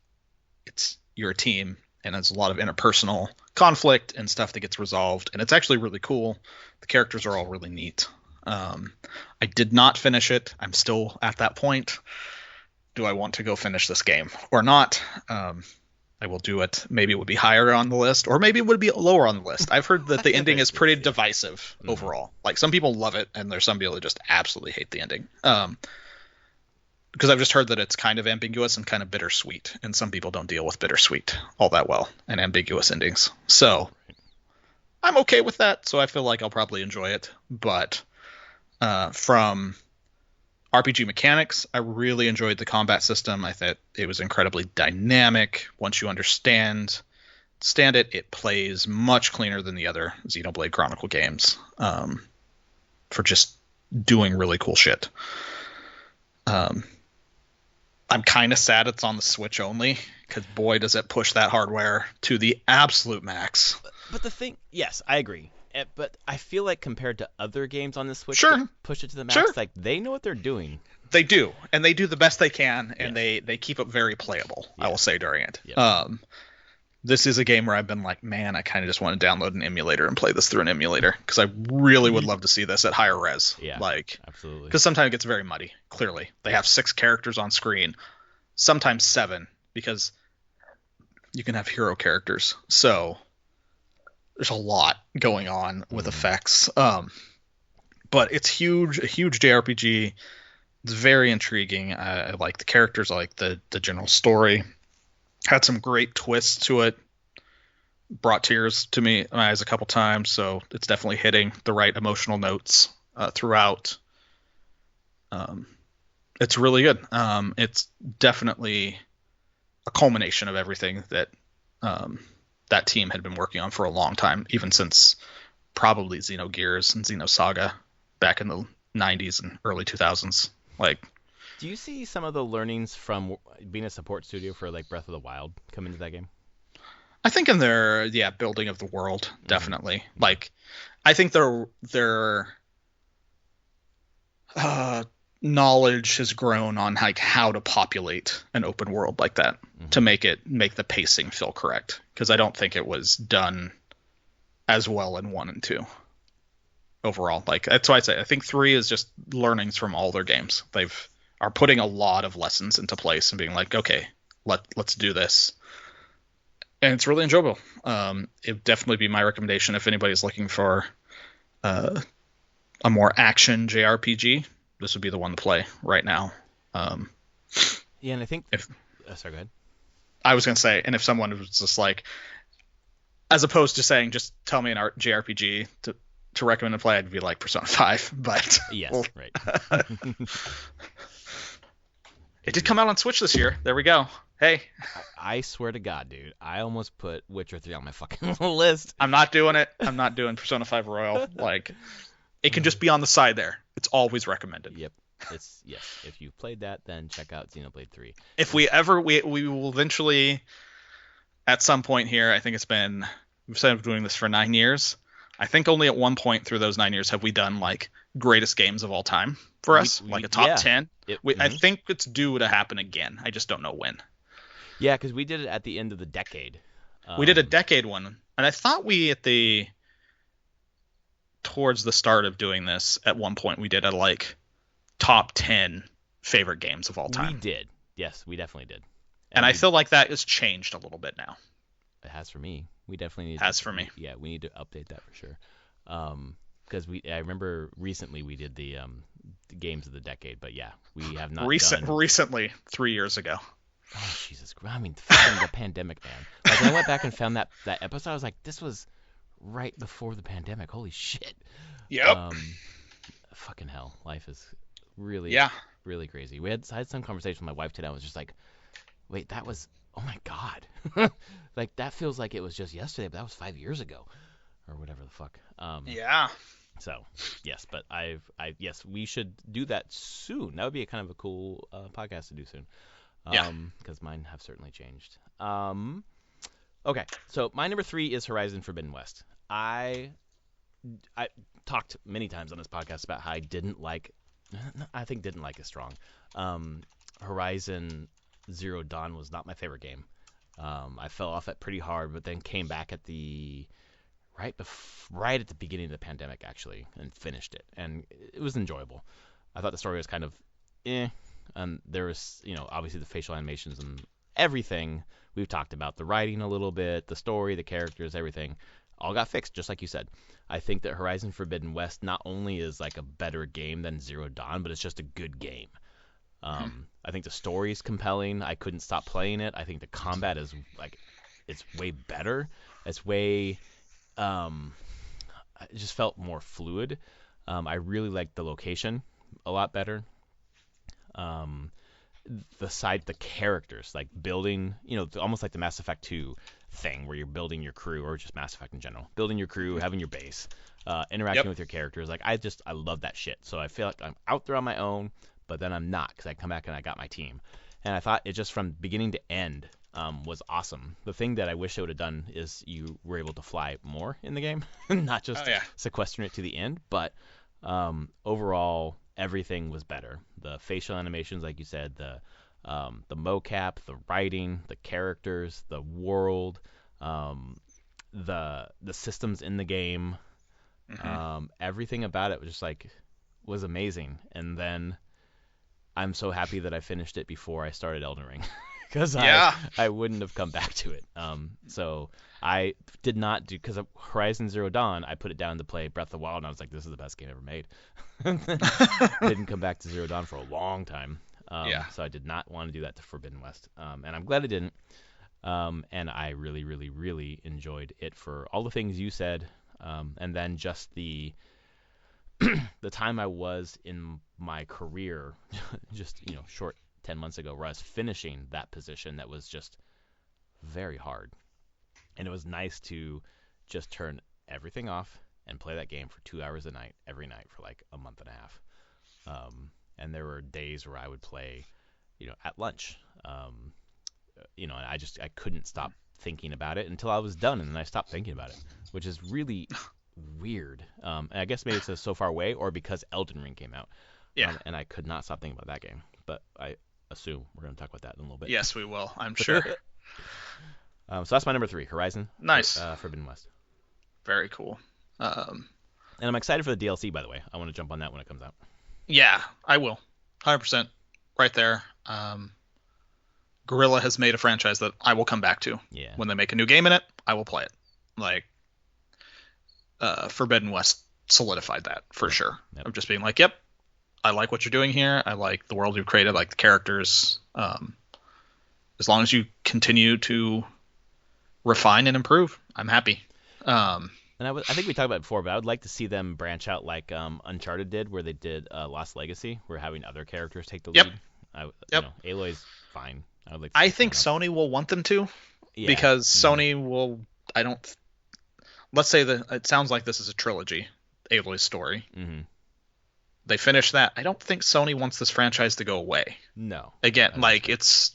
It's you're a team, and there's a lot of interpersonal conflict and stuff that gets resolved, and it's actually really cool. The characters are all really neat. I did not finish it. I'm still at that point. Do I want to go finish this game or not? I will do it. Maybe it would be higher on the list, or maybe it would be lower on the list. I've heard that the ending is pretty divisive overall. Like some people love it, and there's some people that just absolutely hate the ending. Because I've just heard that it's kind of ambiguous and kind of bittersweet, and some people don't deal with bittersweet all that well and ambiguous endings. So I'm okay with that. So I feel like I'll probably enjoy it. But from RPG mechanics, I really enjoyed the combat system. I thought it was incredibly dynamic. Once you understand it, it plays much cleaner than the other Xenoblade Chronicle games for just doing really cool shit. I'm kind of sad it's on the Switch only, because boy, does it push that hardware to the absolute max. But the thing, yes, I agree. But I feel like compared to other games on the Switch Sure. that push it to the max, Sure. like they know what they're doing. They do, and they do the best they can, and Yes. they keep it very playable, I will say, during it. Yeah. This is a game where I've been like, man, I kind of just want to download an emulator and play this through an emulator, because I really would love to see this at higher res. Yeah, like, absolutely. because sometimes it gets very muddy, clearly. They have 6 characters on screen, sometimes 7, because you can have hero characters. So there's a lot going on with effects. But it's huge, a huge JRPG. It's very intriguing. I like the characters. I like the general story. Had some great twists to it. Brought tears to my eyes a couple times. So it's definitely hitting the right emotional notes throughout. It's really good. It's definitely a culmination of everything that that team had been working on for a long time, even since probably Xenogears and Xenosaga back in the 90s and early 2000s. Like, do you see some of the learnings from being a support studio for like Breath of the Wild come into that game? I think in their building of the world, definitely. Like, I think their knowledge has grown on like how to populate an open world like that to make the pacing feel correct, because I don't think it was done as well in 1 and 2 overall. Like, that's why I say I think 3 is just learnings from all their games. Are putting a lot of lessons into place and being like, okay, let's do this. And it's really enjoyable. It'd definitely be my recommendation if anybody's looking for a more action JRPG. This would be the one to play right now. Yeah, and I think sorry, go ahead. I was going to say, and if someone was just like, as opposed to saying, just tell me an JRPG to recommend to play, I'd be like Persona 5. But yes, well, right. It did come out on Switch this year. There we go. Hey. I swear to God, dude, I almost put Witcher 3 on my fucking list. I'm not doing it. I'm not doing Persona 5 Royal. Like, it can just be on the side there. It's always recommended. Yep. Yes. If you've played that, then check out Xenoblade 3. If we will eventually, at some point here, I think we've said doing this for 9 years. I think only at one point through those 9 years have we done like greatest games of all time for us, like a top 10. I think it's due to happen again. I just don't know when. Yeah, because we did it at the end of the decade. We did a decade one, and I thought we at the towards the start of doing this, at one point we did a like top 10 favorite games of all time. We did. Yes, we definitely did. And I feel like that has changed a little bit now. It has for me. We definitely need. Has for me. Yeah, we need to update that for sure. Because I remember recently we did the games of the decade, but yeah, we have not done. Recently, 3 years ago. Oh Jesus! I mean, fucking the pandemic, man. Like when I went back and found that episode, I was like, this was right before the pandemic. Holy shit. Yep. Fucking hell. Life is really, really crazy. We had some conversation with my wife today. I was just like, wait, that was, oh my God. Like that feels like it was just yesterday, but that was 5 years ago or whatever the fuck. Yeah. So yes, but yes, we should do that soon. That would be a kind of a cool podcast to do soon. Because mine have certainly changed. Okay, so my number 3 is Horizon Forbidden West. I talked many times on this podcast about how I didn't like is strong. Horizon Zero Dawn was not my favorite game. I fell off it pretty hard, but then came back at the right at the beginning of the pandemic actually, and finished it, and it was enjoyable. I thought the story was kind of there was, obviously the facial animations and everything we've talked about, the writing a little bit, the story, the characters, everything all got fixed, just like you said. I think that Horizon Forbidden West not only is like a better game than Zero Dawn, but it's just a good game. I think the story is compelling. I couldn't stop playing it. I think the combat is like, it's way better. It's way, it just felt more fluid. I really liked the location a lot better. The characters, like building, almost like the Mass Effect 2 thing where you're building your crew, or just Mass Effect in general, building your crew, having your base, interacting with your characters. Like I love that shit. So I feel like I'm out there on my own, but then I'm not, because I come back and I got my team. And I thought it just from beginning to end was awesome. The thing that I wish I would have done is you were able to fly more in the game, not just sequestering it to the end. But overall, everything was better. The facial animations, like you said, the mocap, the writing, the characters, the world, the systems in the game, everything about it was just was amazing. And then I'm so happy that I finished it before I started Elden Ring, because I wouldn't have come back to it. So I did not do, because of Horizon Zero Dawn, I put it down to play Breath of the Wild, and I was like, this is the best game ever made. Didn't come back to Zero Dawn for a long time. So I did not want to do that to Forbidden West. And I'm glad I didn't. And I really, really, really enjoyed it for all the things you said. And then just the time I was in my career, just, short 10 months ago, where I was finishing that position that was just very hard. And it was nice to just turn everything off and play that game for 2 hours a night, every night for like a month and a half. And there were days where I would play, at lunch. And I couldn't stop thinking about it until I was done, and then I stopped thinking about it, which is really weird. And I guess maybe it's so far away, or because Elden Ring came out. And I could not stop thinking about that game. But I assume we're going to talk about that in a little bit. Yes, we will. I'm sure. So that's my number 3, Horizon. Nice. Forbidden West. Very cool. And I'm excited for the DLC, by the way. I want to jump on that when it comes out. Yeah, I will. 100%. Right there. Guerrilla has made a franchise that I will come back to. Yeah. When they make a new game in it, I will play it. Like, Forbidden West solidified that for sure. Yep. Of just being like, yep, I like what you're doing here. I like the world you've created, I like the characters. As long as you continue to refine and improve, I'm happy. And I think we talked about it before, but I would like to see them branch out like Uncharted did, where they did Lost Legacy, where having other characters take the lead. Aloy's fine. I think Sony will want them to, because Sony will. Let's say that it sounds like this is a trilogy, Aloy's story. Mm-hmm. They finish that. I don't think Sony wants this franchise to go away. No. Again, it's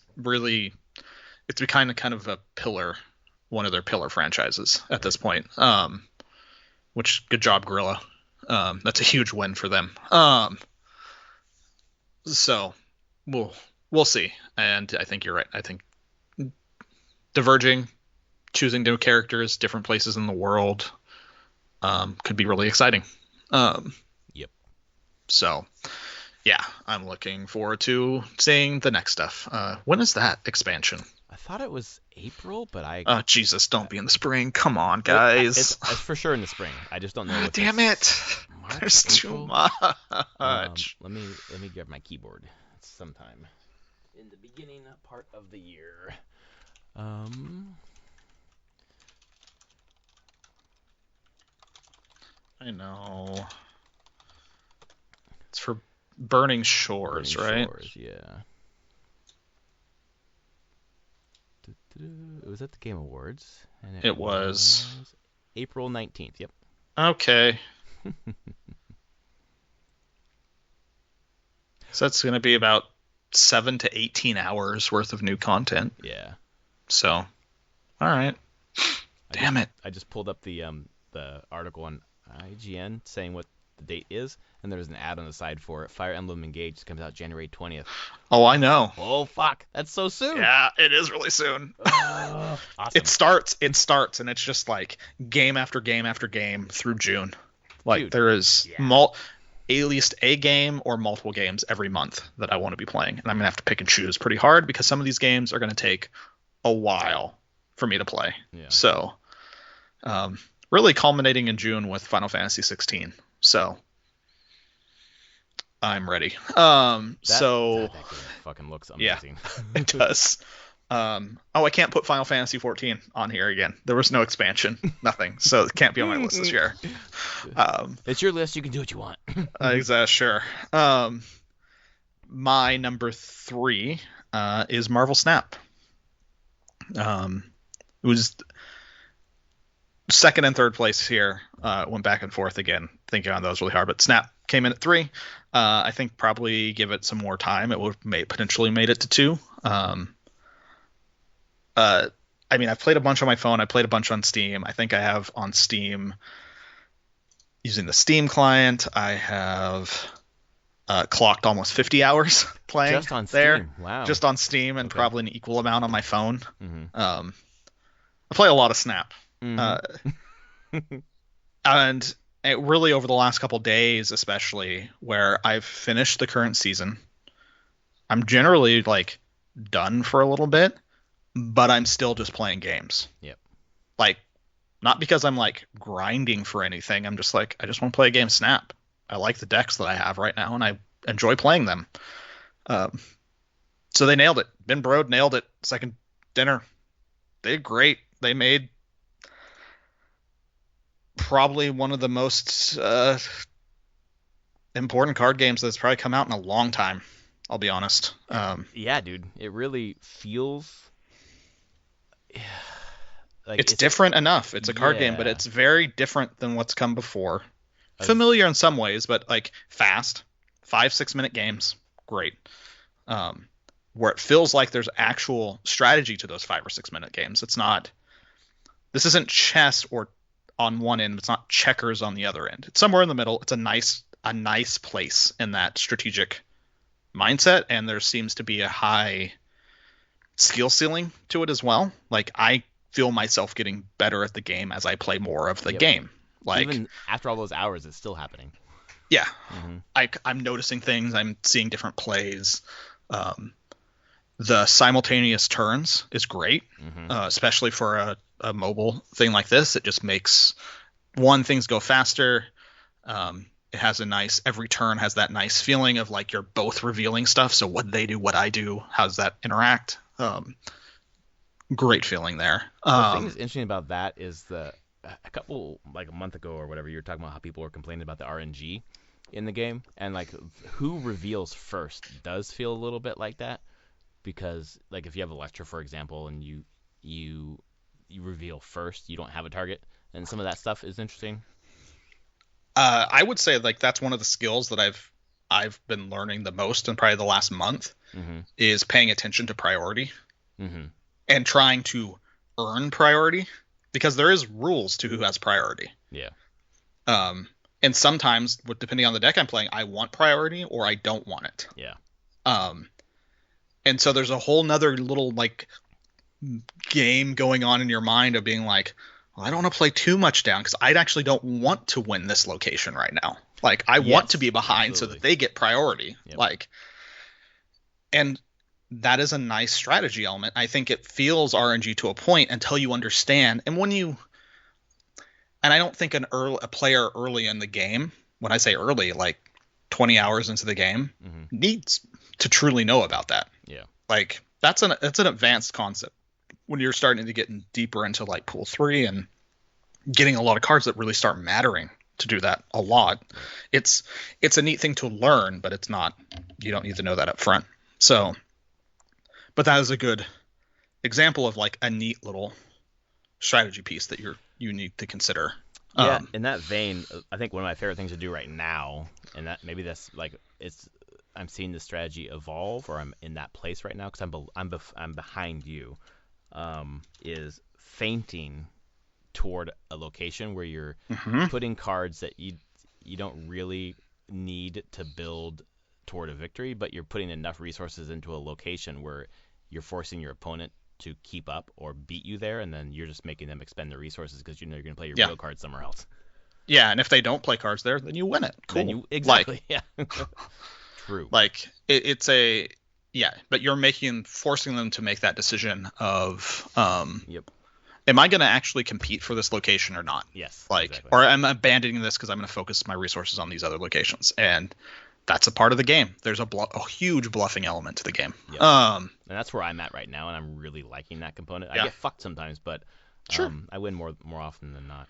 become kind of a pillar, one of their pillar franchises at this point. Which, good job, Guerrilla. That's a huge win for them. So we'll see. And I think you're right. I think diverging, choosing new characters, different places in the world, could be really exciting. Yep. So, yeah, I'm looking forward to seeing the next stuff. When is that expansion? I thought it was April, but Jesus, don't be in the spring. Come on, well, guys. it's for sure in the spring. I just don't know. Ah, If damn it's it. March, There's April. too much. Let me grab my keyboard. It's sometime in the beginning part of the year. I know. It's for Burning Shores, Burning right? Shores, yeah. It was at the Game Awards, and It was. April 19th. Yep. Okay. So that's going to be about 7 to 18 hours worth of new content. Yeah. So, all right. Damn it. I just pulled up the article on IGN saying what the date is, and there's an ad on the side for it. Fire Emblem Engaged comes out January 20th. Oh, I know. Oh, fuck. That's so soon. Yeah, it is really soon. Awesome. It starts, and it's just like game after game after game through June. Like, Dude, there is yeah. at least a game or multiple games every month that I want to be playing. And I'm going to have to pick and choose pretty hard because some of these games are going to take a while for me to play. Yeah. So, really culminating in June with Final Fantasy 16. So, I'm ready. That game fucking looks amazing. Yeah, it does. I can't put Final Fantasy 14 on here again. There was no expansion, nothing, so it can't be on my list this year. It's your list. You can do what you want. Sure. My number 3 is Marvel Snap. It was second and third place here. Went back and forth again, thinking on those really hard, but Snap came in at 3. I think probably give it some more time, it would have potentially made it to 2. I mean, I've played a bunch on my phone. I played a bunch on Steam. I think I have on Steam, using the Steam client, I have clocked almost 50 hours playing Just on there. Steam. Wow. Just on Steam, and probably an equal amount on my phone. Mm-hmm. I play a lot of Snap. Mm-hmm. And it really, over the last couple days, especially, where I've finished the current season, I'm generally like done for a little bit, but I'm still just playing games. Yep. Like, not because I'm like grinding for anything. I'm just like, I just want to play a game Snap. I like the decks that I have right now, and I enjoy playing them. So they nailed it. Ben Brode nailed it. Second dinner. They did great. They made probably one of the most important card games that's probably come out in a long time. I'll be honest. Yeah, dude. It really feels like it's different enough. It's a card game, but it's very different than what's come before. Familiar in some ways, but like fast, 5-6 minute games, great. Where it feels like there's actual strategy to those 5 or 6 minute games. It's not. This isn't chess or on one end. It's not checkers on the other end. It's somewhere in the middle. It's a nice place in that strategic mindset, and there seems to be a high skill ceiling to it as well. Like, I feel myself getting better at the game as I play more of the game. Like, even after all those hours, it's still happening. Yeah. Mm-hmm. I'm noticing things. I'm seeing different plays. The simultaneous turns is great, especially for a mobile thing like this. It just makes things go faster. It has every turn has that nice feeling of like you're both revealing stuff. So what they do, what I do, how does that interact? Great feeling there. The thing that's interesting about that is a month ago or whatever, you were talking about how people were complaining about the RNG in the game, and like who reveals first does feel a little bit like that, because like if you have Electra, for example, and you reveal first, you don't have a target, and some of that stuff is interesting. I would say like that's one of the skills that I've been learning the most in probably the last month, is paying attention to priority, and trying to earn priority, because there is rules to who has priority. Yeah. And sometimes, depending on the deck I'm playing, I want priority or I don't want it. Yeah. And so there's a whole nother little like game going on in your mind of being like, well, I don't want to play too much down because I actually don't want to win this location right now. Like, I want to Yes, be behind so absolutely. that they get priority. Yep. Like, and that is a nice strategy element. I think it feels RNG to a point until you understand. And when you, and I don't think a player early in the game, when I say early, like 20 hours into the game, needs to truly know about that. Yeah. Like, that's an advanced concept when you're starting to get deeper into like pool 3 and getting a lot of cards that really start mattering to do that a lot. It's a neat thing to learn, but it's not, you don't need to know that up front. So, but that is a good example of like a neat little strategy piece that you need to consider. Yeah, in that vein, I think one of my favorite things to do right now, and that maybe that's like I'm seeing the strategy evolve, or I'm in that place right now because I'm behind you, is feinting toward a location where you're putting cards that you don't really need to build toward a victory, but you're putting enough resources into a location where you're forcing your opponent to keep up or beat you there, and then you're just making them expend their resources because you know you're going to play your real cards somewhere else. Yeah, and if they don't play cards there, then you win it. Cool. Exactly. Yeah. True. Like it's a but you're forcing them to make that decision of Yep. Am I going to actually compete for this location or not? Yes. Like, exactly. or I'm abandoning this because I'm going to focus my resources on these other locations, and that's a part of the game. There's a huge bluffing element to the game. Yep. And that's where I'm at right now, and I'm really liking that component. I get fucked sometimes, but I win more often than not.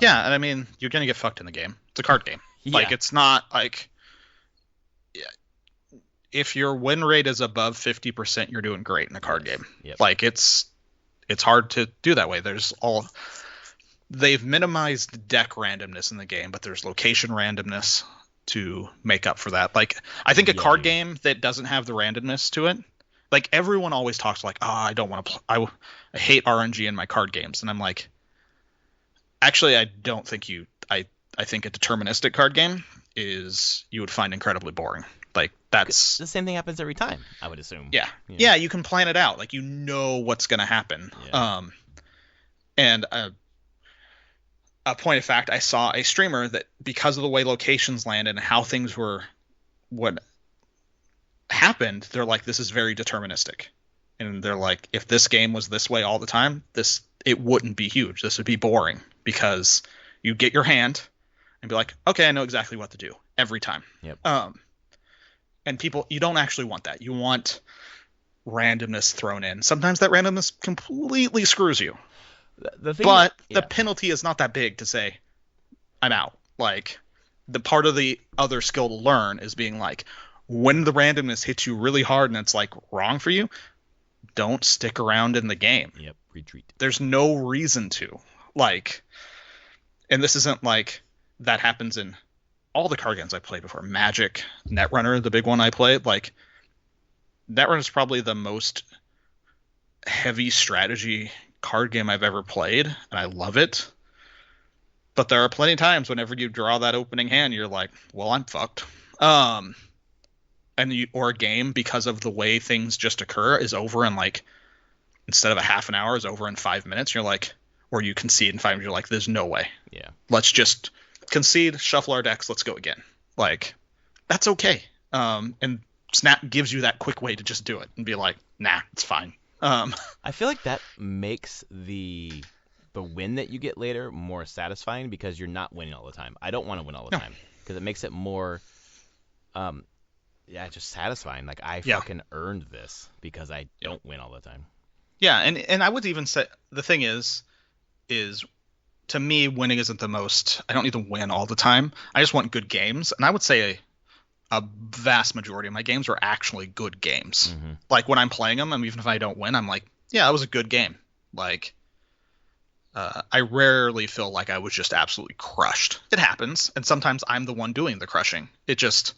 Yeah, and I mean, you're going to get fucked in the game. It's a card game. Like, it's not like if your win rate is above 50%, you're doing great in a card game. Yep. Like, it's hard to do that way. They've minimized deck randomness in the game, but there's location randomness to make up for that. Like, I think a card game that doesn't have the randomness to it, like everyone always talks like, I don't want to I hate RNG in my card games. And I'm like, actually, I don't think I think a deterministic card game you would find incredibly boring. Like, that's the same thing happens every time, I would assume. Yeah, you can plan it out. Like, you know what's going to happen. Yeah. And a point of fact, I saw a streamer that because of the way locations landed and how things were, what happened, they're like, this is very deterministic. And they're like, if this game was this way all the time, it wouldn't be huge. This would be boring because you get your hand and be like, okay, I know exactly what to do every time. Yep. And you don't actually want that. You want randomness thrown in. Sometimes that randomness completely screws you. The penalty is not that big to say, I'm out. Like, the part of the other skill to learn is being like, when the randomness hits you really hard and it's like wrong for you, don't stick around in the game. Yep, retreat. There's no reason to. Like, and this isn't like that happens in all the card games I played before. Magic, Netrunner, the big one I played. Like, Netrunner is probably the most heavy strategy card game I've ever played, and I love it. But there are plenty of times whenever you draw that opening hand, you're like, well, I'm fucked. Or a game, because of the way things just occur, is over in like, instead of a half an hour, is over in 5 minutes. You're like, or you concede in 5 minutes. You're like, there's no way. Yeah. Let's just concede, shuffle our decks, let's go again. Like, that's okay. And Snap gives you that quick way to just do it and be like, nah, it's fine. I feel like that makes the win that you get later more satisfying because you're not winning all the time. I don't want to win all the time because it makes it more just satisfying. Like, I fucking earned this because I don't win all the time. Yeah, and I would even say the thing is to me, winning isn't the most. I don't need to win all the time. I just want good games, and I would say a vast majority of my games are actually good games. Mm-hmm. Like, when I'm playing them, even if I don't win, I'm like, yeah, that was a good game. Like, I rarely feel like I was just absolutely crushed. It happens, and sometimes I'm the one doing the crushing. It just.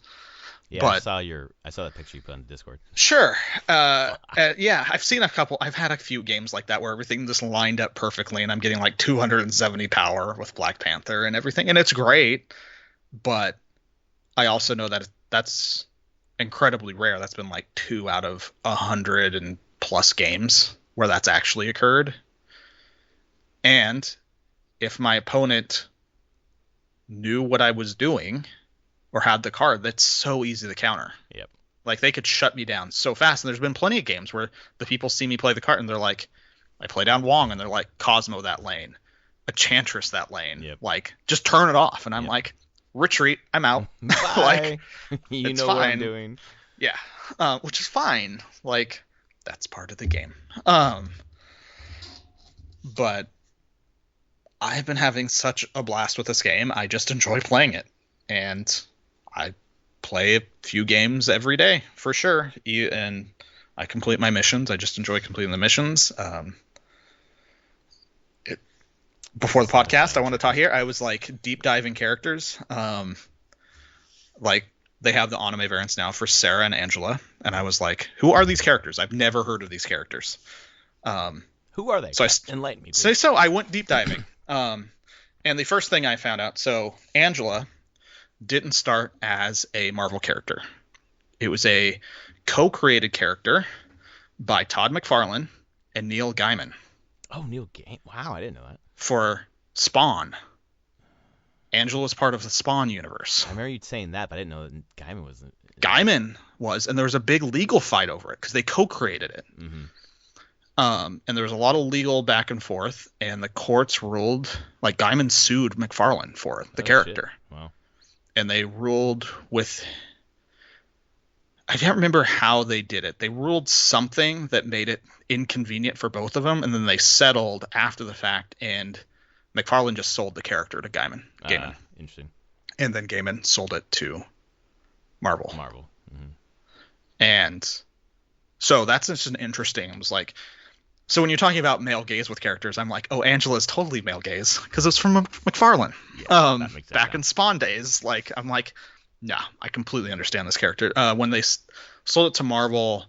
Yeah, I saw that picture you put on Discord. Sure. I've seen a couple. I've had a few games like that where everything just lined up perfectly, and I'm getting like 270 power with Black Panther and everything, and it's great. But I also know that that's incredibly rare. That's been like 2 out of 100 and plus games where that's actually occurred. And if my opponent knew what I was doing or had the card, that's so easy to counter. Yep. Like, they could shut me down so fast. And there's been plenty of games where the people see me play the card and they're like, I play down Wong, and they're like, Cosmo that lane, Enchantress that lane. Yep. Like, just turn it off. And I'm Yep. like, retreat, I'm out. Bye. You it's know what I'm fine. doing. Yeah. Which is fine. Like, that's part of the game. But I've been having such a blast with this game. I just enjoy playing it. And I play a few games every day, for sure. And I complete my missions. I just enjoy completing the missions. Before the podcast, I want to talk here. I was like deep diving characters. Like, they have the anime variants now for Sarah and Angela, and I was like, who are these characters? I've never heard of these characters. Who are they? So Enlighten me, please. So I went deep diving. And the first thing I found out, so Angela didn't start as a Marvel character. It was a co-created character by Todd McFarlane and Neil Gaiman. Oh, Neil Gaiman. Wow, I didn't know that. For Spawn. Angela is part of the Spawn universe. I remember you saying that, but I didn't know that Gaiman was. Gaiman was, and there was a big legal fight over it because they co-created it. Mm-hmm. And there was a lot of legal back and forth, and the courts ruled, like, Gaiman sued McFarlane for the character. Shit. Wow. And they ruled with, I can't remember how they did it. They ruled something that made it inconvenient for both of them, and then they settled after the fact, and McFarlane just sold the character to Gaiman. Interesting. And then Gaiman sold it to Marvel. Mm-hmm. And so that's just an interesting. It was like, so when you're talking about male gaze with characters, I'm like, oh, Angela is totally male gaze because it's from McFarlane. Yeah, that makes sense back now. in Spawn days, like, I'm like, nah, I completely understand this character. When they sold it to Marvel,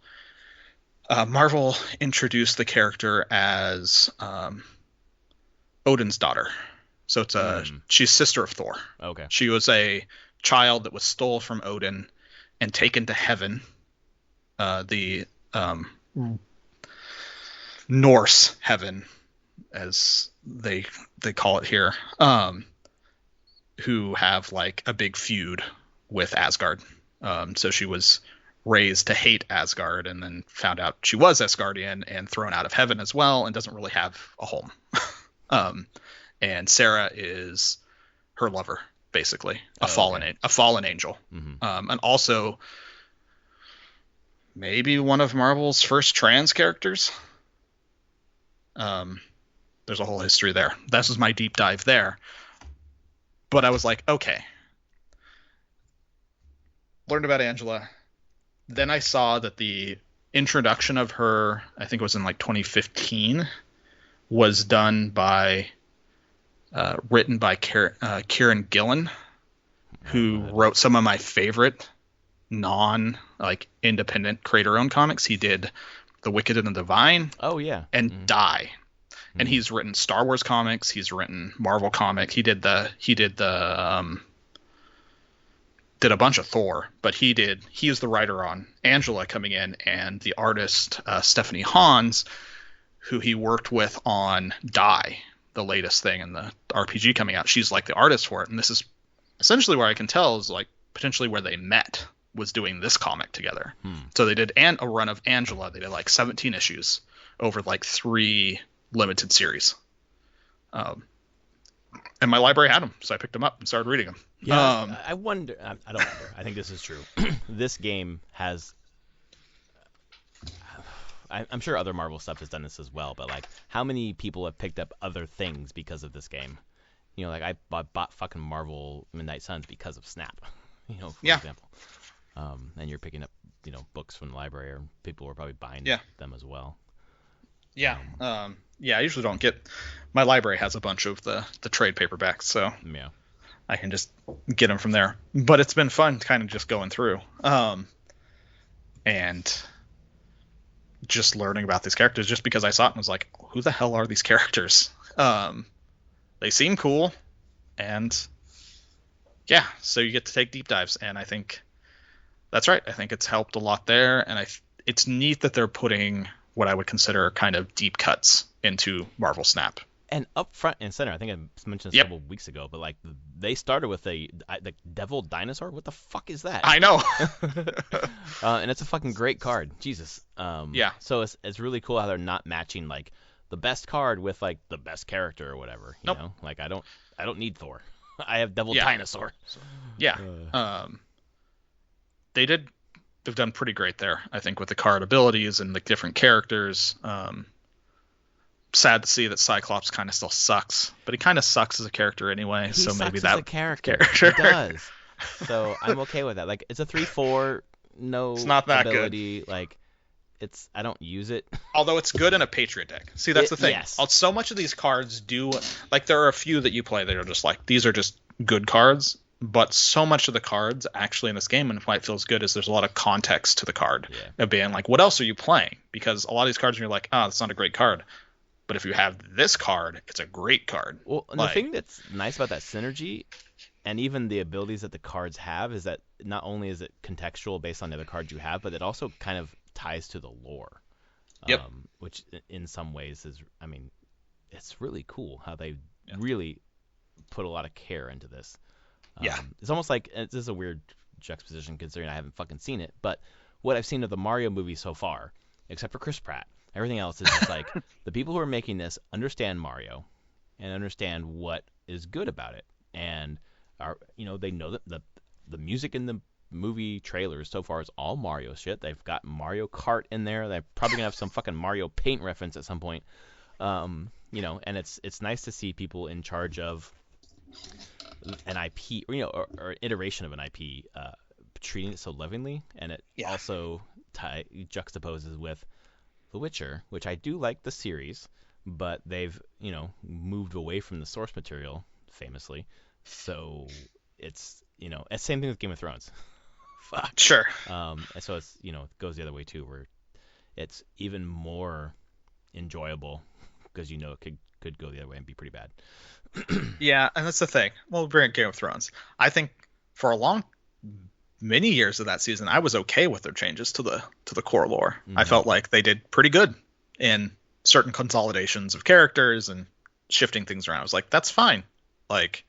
Marvel introduced the character as Odin's daughter. So it's she's sister of Thor. Okay. She was a child that was stole from Odin and taken to heaven. The Norse heaven, as they call it here, who have like a big feud with Asgard. So she was raised to hate Asgard, and then found out she was Asgardian and thrown out of heaven as well, and doesn't really have a home. And Sarah is her lover, basically, a fallen angel, Mm-hmm. and also maybe one of Marvel's first trans characters. There's a whole history there. This was my deep dive there. But I was like, okay. Learned about Angela. Then I saw that the introduction of her, I think it was in like 2015, was done by, written by Kieran Gillen, who wrote some of my favorite independent creator-owned comics. He did The Wicked and the Divine. Oh yeah. And Die. And he's written Star Wars comics. He's written Marvel comics. He did a bunch of Thor, but he is the writer on Angela coming in, and the artist Stephanie Hans, who he worked with on Die, the latest thing in the RPG coming out. She's like the artist for it, and this is essentially where I can tell is like potentially where they met, was doing this comic together. So they did a run of Angela. They did like 17 issues over like 3 limited series. And my library had them, so I picked them up and started reading them. Yeah, I wonder. I don't wonder. I think this is true. This game has. I'm sure other Marvel stuff has done this as well, but like, how many people have picked up other things because of this game? You know, like I bought fucking Marvel Midnight Suns because of Snap. You know, for example. And you're picking up, books from the library, or people were probably buying them as well. Yeah. I usually don't get. My library has a bunch of the trade paperbacks, so Yeah. I can just get them from there. But it's been fun kind of just going through, and just learning about these characters. Just because I saw it and was like, who the hell are these characters? They seem cool, and yeah, so you get to take deep dives, and I think that's right. I think it's helped a lot there, and it's neat that they're putting what I would consider kind of deep cuts into Marvel Snap. And up front and center, I think I mentioned this a couple of weeks ago, but like they started with the devil dinosaur. What the fuck is that? I know. And it's a fucking great card. Jesus. Yeah. So it's really cool how they're not matching like the best card with like the best character or whatever. You know, like I don't need Thor. I have devil dinosaur. Yeah. They've done pretty great there, I think, with the card abilities and the different characters. Sad to see that Cyclops kind of still sucks, but he kind of sucks as a character anyway. He so sucks maybe as that a character. He does. So I'm okay with that. Like it's a 3/4, no it's not that ability. Good. Like I don't use it. Although it's good in a Patriot deck. See, that's the thing. Yes. So much of these cards do, like there are a few that you play that are just like, these are just good cards, but so much of the cards actually in this game, and why it feels good, is there's a lot of context to the card. Of being like, what else are you playing? Because a lot of these cards, you're like, that's not a great card. But if you have this card, it's a great card. Well, and the thing that's nice about that synergy, and even the abilities that the cards have, is that not only is it contextual based on the other cards you have, but it also kind of ties to the lore. Yep. Which in some ways is, I mean, it's really cool how they really put a lot of care into this. It's almost like, this is a weird juxtaposition considering I haven't fucking seen it, but what I've seen of the Mario movie so far, except for Chris Pratt, everything else is just like the people who are making this understand Mario and understand what is good about it, and they know that the music in the movie trailers so far is all Mario shit. They've got Mario Kart in there. They're probably gonna have some fucking Mario Paint reference at some point. And it's nice to see people in charge of an IP, or iteration of an IP, treating it so lovingly, and it also juxtaposes with The Witcher, which I do like the series, but they've, moved away from the source material, famously. So it's, it's same thing with Game of Thrones. Fuck. Sure. And so it's, it goes the other way too, where it's even more enjoyable because it could go the other way and be pretty bad. Yeah, and that's the thing. Well, bring Game of Thrones. I think for many years of that season, I was okay with their changes to the core lore. Mm-hmm. I felt like they did pretty good in certain consolidations of characters and shifting things around. I was like, that's fine. Like,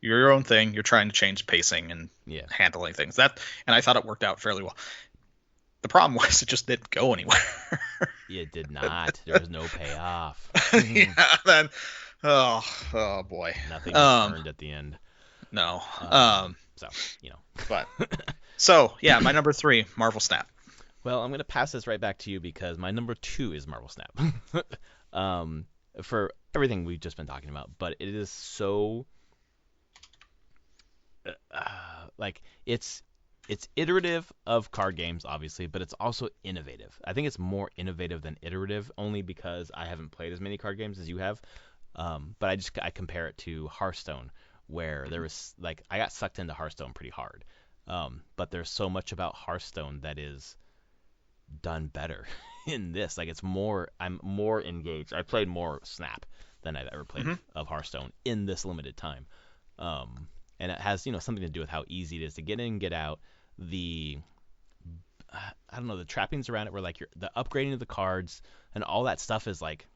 you're your own thing. You're trying to change pacing and handling things. And I thought it worked out fairly well. The problem was it just didn't go anywhere. It did not. There was no payoff. Yeah. Then, oh boy. Nothing was earned at the end. No. But so yeah, my number 3, Marvel Snap. Well, I'm gonna pass this right back to you because my number 2 is Marvel Snap. For everything we've just been talking about, but it is so like it's iterative of card games, obviously, but it's also innovative. I think it's more innovative than iterative, only because I haven't played as many card games as you have. But I compare it to Hearthstone, where there was like I got sucked into Hearthstone pretty hard. But there's so much about Hearthstone that is done better in this. Like I'm more engaged. I played more Snap than I've ever played of Hearthstone in this limited time. And it has, something to do with how easy it is to get in, get out. The trappings around it, where like the upgrading of the cards and all that stuff is like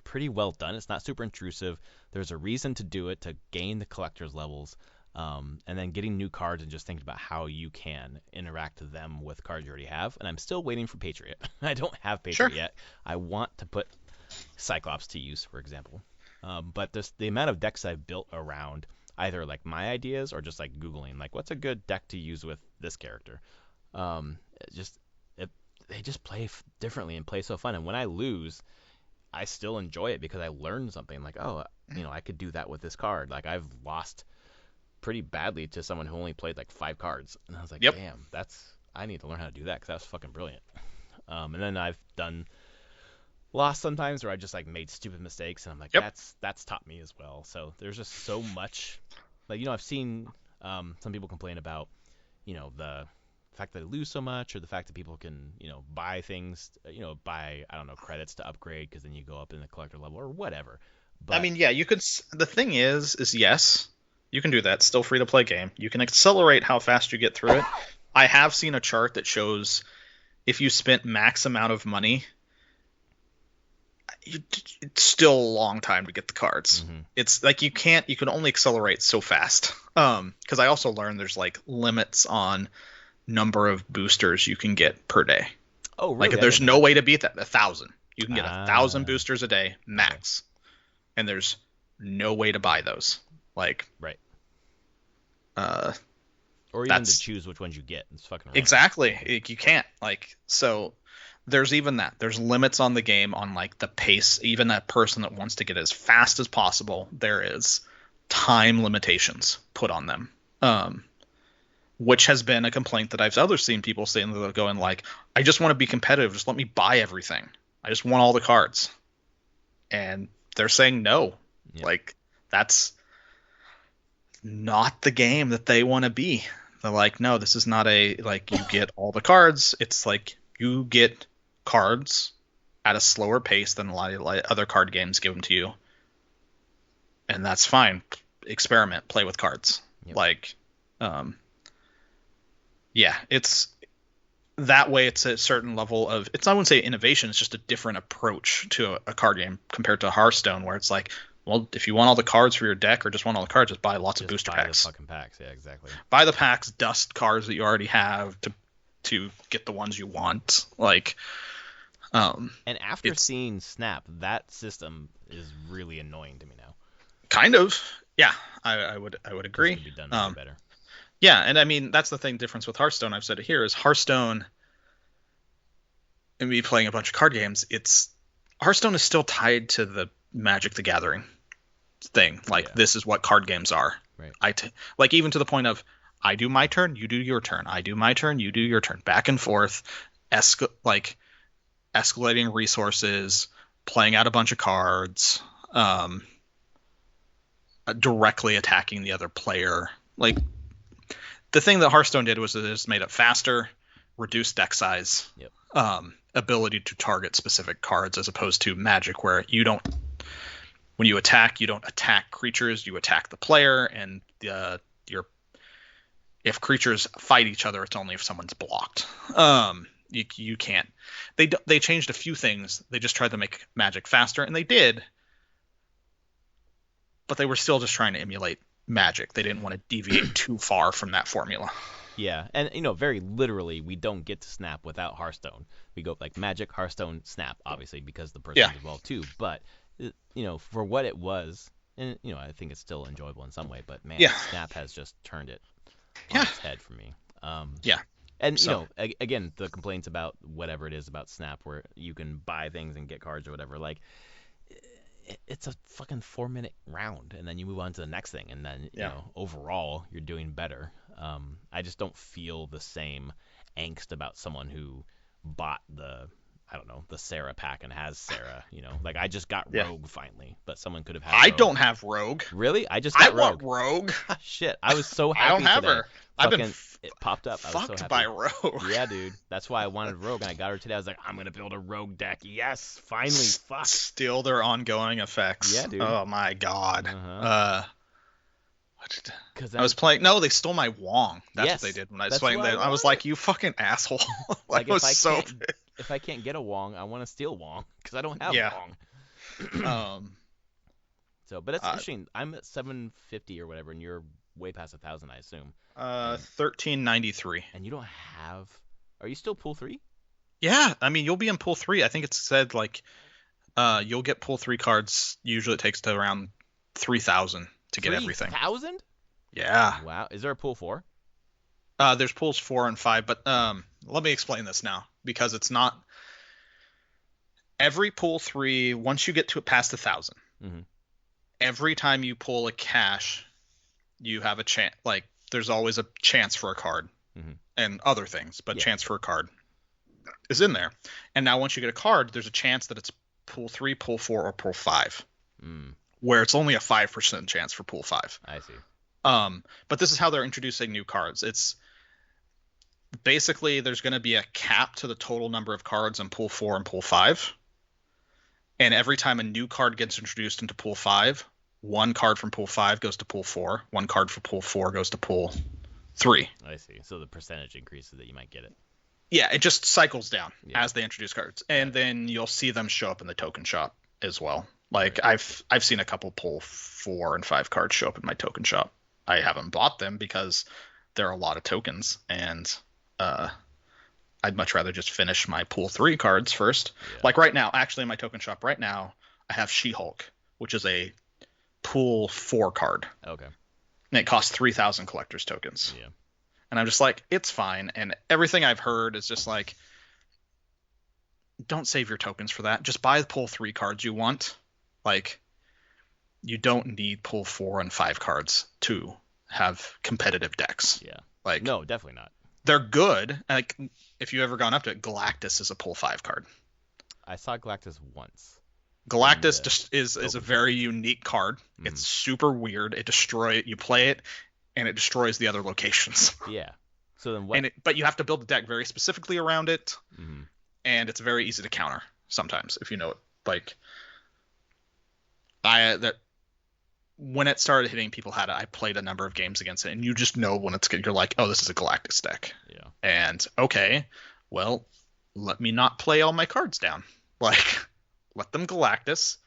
pretty well done. It's not super intrusive. There's a reason to do it, to gain the collector's levels, and then getting new cards and just thinking about how you can interact them with cards you already have. And I'm still waiting for Patriot. I don't have Patriot yet. I want to put Cyclops to use, for example. But the amount of decks I've built around either like my ideas or just like Googling, like what's a good deck to use with this character. They just play differently and play so fun. And when I lose, I still enjoy it because I learned something. Like, I could do that with this card. Like I've lost pretty badly to someone who only played like 5 cards, and I was like, damn, I need to learn how to do that because that was fucking brilliant. And then I've lost sometimes where I just like made stupid mistakes, and I'm like, that's taught me as well. So there's just so much. Like, I've seen some people complain about, the fact that they lose so much, or the fact that people can, buy things, buy, I don't know, credits to upgrade because then you go up in the collector level or whatever. But, I mean, yeah, you could. The thing is yes, you can do that. Still free to play game. You can accelerate how fast you get through it. I have seen a chart that shows if you spent max amount of money, it's still a long time to get the cards. Mm-hmm. It's like you can only accelerate so fast. Because I also learned there's like limits on number of boosters you can get per day. Oh, really? Like there's no way to beat that. 1,000. You can get 1,000 Ah. boosters a day max, and there's no way to buy those. Like, Right. or even to choose which ones you get. It's fucking annoying. Exactly. You can't, like, so there's even that. There's limits on the game on like the pace. Even that person that wants to get as fast as possible, there is time limitations put on them. Which has been a complaint that I've seen people saying, that going like, I just want to be competitive. Just let me buy everything. I just want all the cards. And they're saying no. Yep. Like, that's not the game that they want to be. They're like, no, this is not a, like, you get all the cards. It's like you get cards at a slower pace than a lot of other card games give them to you. And that's fine. Experiment, play with cards. Yep. Like, yeah, it's that way. It's a certain level of, it's, I wouldn't say innovation. It's just a different approach to a card game compared to Hearthstone, where it's like, well, if you want all the cards for your deck or just want all the cards, just buy lots of booster packs. Buy the fucking packs. Yeah, exactly. Buy the packs, dust cards that you already have to get the ones you want. Like, and after seeing Snap, that system is really annoying to me now. Kind of, yeah. I would agree. It could be done better. Yeah, and I mean, that's the difference with Hearthstone. I've said it here, is Hearthstone, and me playing a bunch of card games, Hearthstone is still tied to the Magic the Gathering thing. Like, this is what card games are. Right. Like, even to the point of, I do my turn, you do your turn. I do my turn, you do your turn. Back and forth, escalating resources, playing out a bunch of cards, directly attacking the other player. Like, the thing that Hearthstone did was it just made it faster, reduced deck size, ability to target specific cards, as opposed to Magic, where when you attack, you don't attack creatures, you attack the player, and if creatures fight each other, it's only if someone's blocked. You can't. They changed a few things. They just tried to make Magic faster, and they did, but they were still just trying to emulate Magic. They didn't want to deviate too far from that formula. Yeah, and very literally, we don't get to Snap without Hearthstone. We go like Magic, Hearthstone, Snap, obviously, because the person's involved too. But for what it was, and I think it's still enjoyable in some way. But man, Snap has just turned it on its head for me. And again, the complaints about whatever it is about Snap, where you can buy things and get cards or whatever, like, it's a fucking 4-minute round, and then you move on to the next thing, and then overall you're doing better. I just don't feel the same angst about someone who bought the Sarah pack and has Sarah. Like, I just got Rogue finally, but someone could have had. I don't have Rogue. Really? I just got Rogue. Want Rogue. Shit, I was so happy. I don't have today. her. I've been it popped up. I was so happy. by Rogue. Yeah, dude. That's why I wanted Rogue, and I got her today. I was like, I'm gonna build a Rogue deck. Yes, finally. Fuck. Steal their ongoing effects. Yeah, dude. Oh my god. Because I was playing. No, they stole my Wong. That's what they did when I was playing. I was like, you fucking asshole. Like, if I can't get a Wong, I want to steal Wong because I don't have Wong. But it's interesting. I'm at 750 or whatever, and you're way past 1,000, I assume. 1393. And you don't have. Are you still pool 3? Yeah, I mean, you'll be in pool 3. I think it said like, you'll get pool 3 cards. Usually, it takes to around 3,000 to get everything. 3,000? Yeah. Wow. Is there a pool 4? There's pools 4 and 5, but let me explain this now, because it's not every pool 3. Once you get to past 1,000, every time you pull a cash, you have a chance. Like, there's always a chance for a card and other things, but chance for a card is in there. And now once you get a card, there's a chance that it's pool 3, pool 4, or pool 5, where it's only a 5% chance for pool 5. I see. But this is how they're introducing new cards. It's basically, there's going to be a cap to the total number of cards in pool 4 and pool 5. And every time a new card gets introduced into pool 5, one card from pool 5 goes to pool 4. One card from pool 4 goes to pool 3. I see. So the percentage increases that you might get it. Yeah, it just cycles down as they introduce cards. And then you'll see them show up in the token shop as well. Like I've seen a couple pull 4 and 5 cards show up in my token shop. I haven't bought them because there are a lot of tokens, and I'd much rather just finish my pool 3 cards first. Yeah. Like right now, actually in my token shop right now, I have She-Hulk, which is a pool 4 card. Okay. And it costs 3,000 collector's tokens. Yeah. And I'm just like, it's fine. And everything I've heard is just like, don't save your tokens for that. Just buy the pool 3 cards you want. Like, you don't need pool 4 and 5 cards to have competitive decks. Yeah. Like, No, definitely not. they're good. Like, if you've ever gone up to it, Galactus is a pool 5 card. I saw Galactus once. Galactus just is a very unique card. Mhm. It's super weird. You play it, and it destroys the other locations. Yeah. So then what? But you have to build a deck very specifically around it, Mhm. and it's very easy to counter sometimes if you know it. Like, when it started hitting, people had it. I played a number of games against it, and you just know when it's good. You're like, oh, this is a Galactus deck. Yeah. And okay, well, let me not play all my cards down. Like, let them Galactus,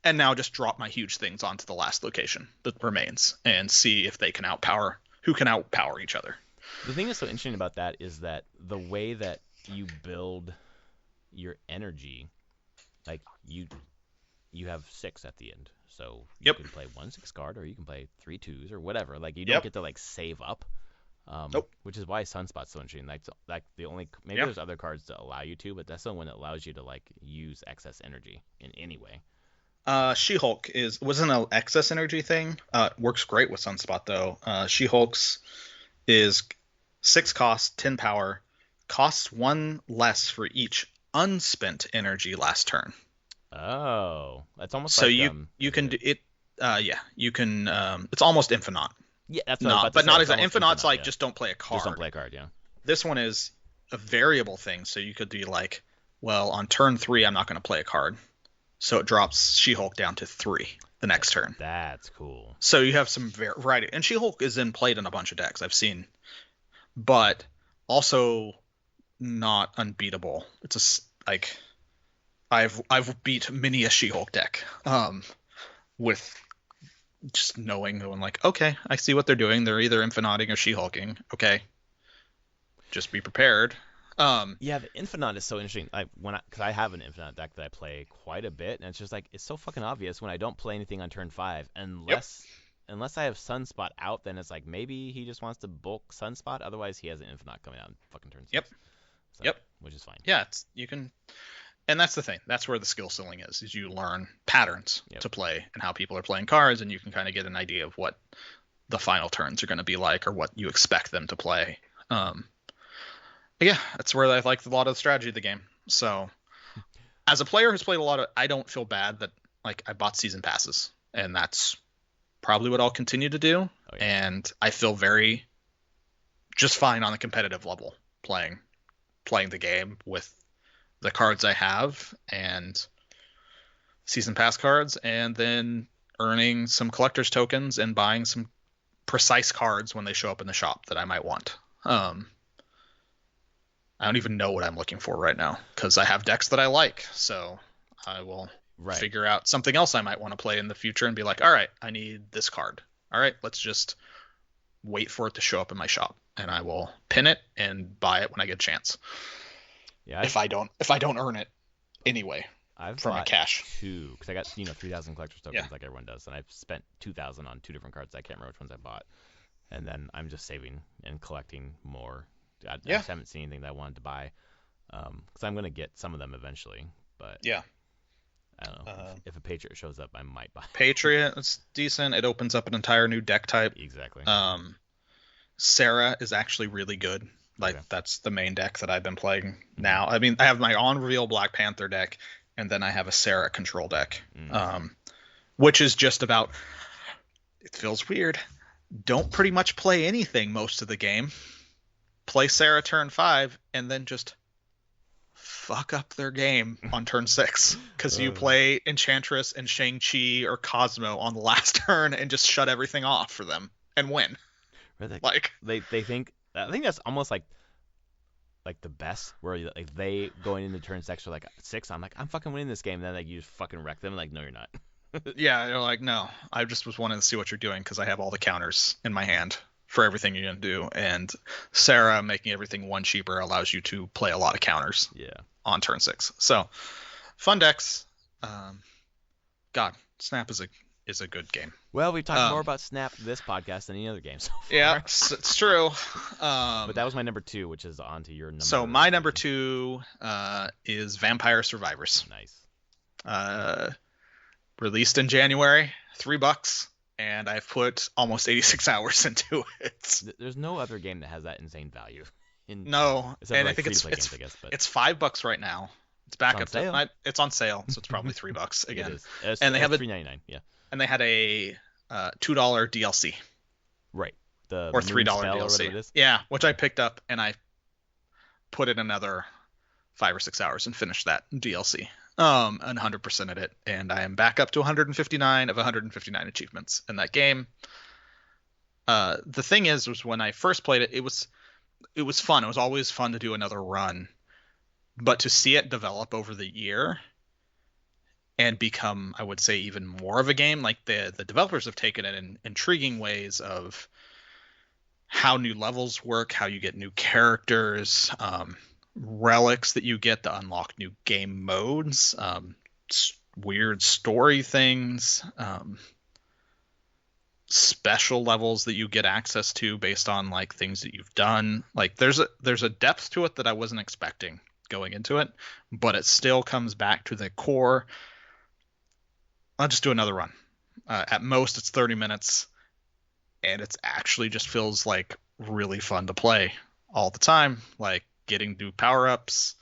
and now just drop my huge things onto the last location that remains, and see if they can who can outpower each other. The thing that's so interesting about that is that the way that you build your energy, like you have 6 at the end, so you Yep. can play 1 6 card, or you can play 3 2s or whatever. Like you don't Yep. get to like save up. Nope. Which is why Sunspot's so interesting. Like the only maybe Yeah. there's other cards that allow you to, but that's the one that allows you to like use excess energy in any way. She-Hulk wasn't an excess energy thing. Works great with Sunspot though. She-Hulk's is 6 cost, 10 power, costs 1 less for each unspent energy last turn. Oh, that's almost So like you can do it. You can. It's almost infinite. yeah, that's what I was about to But say. not It's exactly. almost Infinite's like yeah. just don't play a card. Just don't play a card, yeah. This one is a variable thing, so you could be like, well, on turn 3, I'm not going to play a card, so it drops She-Hulk down to 3 the next turn. That's cool. So you have some variety, and She-Hulk is played in a bunch of decks I've seen, but also not unbeatable. It's like I've beat many a She-Hulk deck with just knowing, going like, okay, I see what they're doing. They're either infiniting or She-Hulking. Okay, just be prepared. Yeah, the Infinite is so interesting. Because I have an Infinite deck that I play quite a bit, and it's just like it's so fucking obvious when I don't play anything on turn 5, unless I have Sunspot out, then it's like maybe he just wants to bulk Sunspot. Otherwise, he has an Infinite coming out in fucking turn 6. Yep. So, Yep. Which is fine. Yeah, you can, and that's the thing. That's where the skill ceiling is you learn patterns Yep. to play and how people are playing cards, and you can kind of get an idea of what the final turns are going to be like or what you expect them to play. But yeah, that's where I like a lot of the strategy of the game. So, as a player who's played a lot of, I don't feel bad that like I bought season passes, and that's probably what I'll continue to do. Oh, yeah. And I feel very just fine on the competitive level playing the game with the cards I have and season pass cards, and then earning some collector's tokens and buying some precise cards when they show up in the shop that I might want. I don't even know what I'm looking for right now because I have decks that I like, so I will figure out something else I might want to play in the future and be like, all right, I need this card. All right, let's just wait for it to show up in my shop, and I will pin it and buy it when I get a chance. Yeah. If I don't earn it anyway, from my cash. 2 because I got 3,000 collector's tokens like everyone does, and I've spent 2,000 on 2 different cards. I can't remember which ones I bought, and then I'm just saving and collecting more. I just haven't seen anything that I wanted to buy, because I'm gonna get some of them eventually. But yeah, I don't know. If a Patriot shows up, I might buy. Patriot, it's decent. It opens up an entire new deck type. Exactly. Sarah is actually really good. Like that's the main deck that I've been playing now. I mean, I have my on reveal Black Panther deck, and then I have a Sarah control deck, which is just about. It feels weird. Don't pretty much play anything most of the game. Play Sarah turn 5, and then just fuck up their game on turn 6 because you play Enchantress and Shang-Chi or Cosmo on the last turn and just shut everything off for them and win. They think I think that's almost like like the best, where like they going into turn 6 I'm like, I'm fucking winning this game, and then like you just fucking wreck them, like, no, you're not. Yeah, they're like, no, I just was wanting to see what you're doing because I have all the counters in my hand for everything you're gonna do, and Sarah making everything one cheaper allows you to play a lot of counters Yeah. on turn 6. So fun decks. God, Snap is a good game. Well, we've talked more about Snap this podcast than any other game so far. Yeah, it's true. But that was my number 2, which is on to your number. So my number 2 is Vampire Survivors. Nice. Released in January, $3, and I've put almost 86 hours into it. There's no other game that has that insane value. No, and I think games, I guess, but it's $5 right now. It's back on up sale. to it's on sale, so it's probably $3 again. It is. And they have $3.99. Yeah. And they had a $2 DLC. Right. Or $3 DLC. Yeah, which I picked up and I put in another 5 or 6 hours and finished that DLC. And 100%ed it, and I am back up to 159 of 159 achievements in that game. The thing was when I first played it, it was fun. It was always fun to do another run, but to see it develop over the year and become, I would say, even more of a game, like the developers have taken it in intriguing ways of how new levels work, how you get new characters, relics that you get to unlock new game modes, weird story things, special levels that you get access to based on like things that you've done. Like there's a depth to it that I wasn't expecting going into it, but it still comes back to the core. I'll just do another run. At most it's 30 minutes, and it's actually just feels like really fun to play all the time. Like getting new power-ups,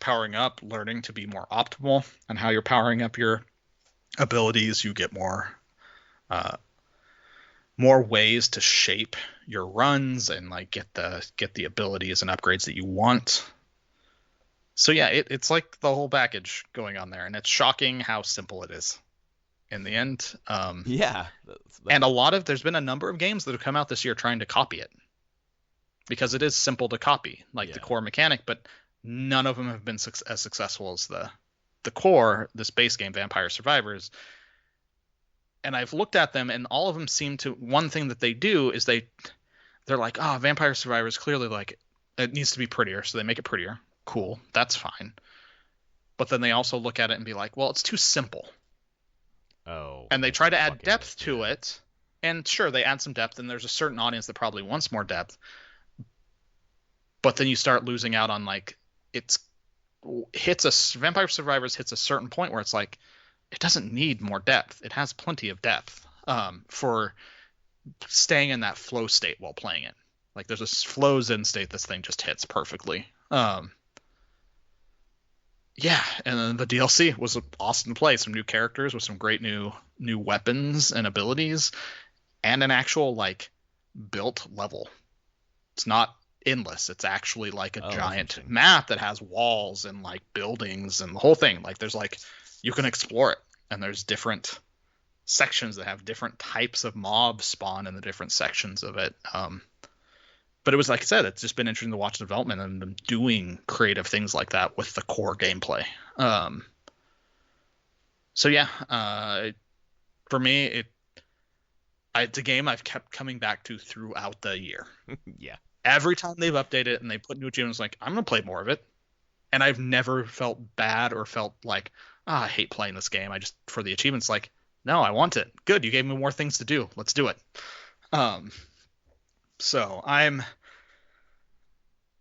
powering up, learning to be more optimal, and how you're powering up your abilities. You get more ways to shape your runs and like get the abilities and upgrades that you want. So yeah, it's like the whole package going on there, and it's shocking how simple it is in the end. Yeah. And there's been a number of games that have come out this year trying to copy it, because it is simple to copy, like the core mechanic, but none of them have been as successful as the core, this base game, Vampire Survivors. And I've looked at them, and all of them seem to, one thing that they do is they're like, Vampire Survivors, clearly like it needs to be prettier, so they make it prettier. Cool, that's fine. But then they also look at it and be like, well, it's too simple. Oh. And they try to add depth to it, and sure, they add some depth, and there's a certain audience that probably wants more depth. But then you start losing out on like Vampire Survivors hits a certain point where it's like it doesn't need more depth. It has plenty of depth for staying in that flow state while playing it. Like there's a flow zen state this thing just hits perfectly. Yeah, and then the DLC was awesome to play. Some new characters with some great new weapons and abilities, and an actual like built level. It's not endless. It's actually like a giant map that has walls and like buildings and the whole thing. Like there's like you can explore it, and there's different sections that have different types of mobs spawn in the different sections of it. But it was, like I said, it's just been interesting to watch development and them doing creative things like that with the core gameplay. So yeah, for me, it's a game I've kept coming back to throughout the year. Yeah. Every time they've updated it and they put new achievements, like I'm gonna play more of it, and I've never felt bad or felt like I hate playing this game. I just for the achievements, like no, I want it. Good, you gave me more things to do. Let's do it. So I'm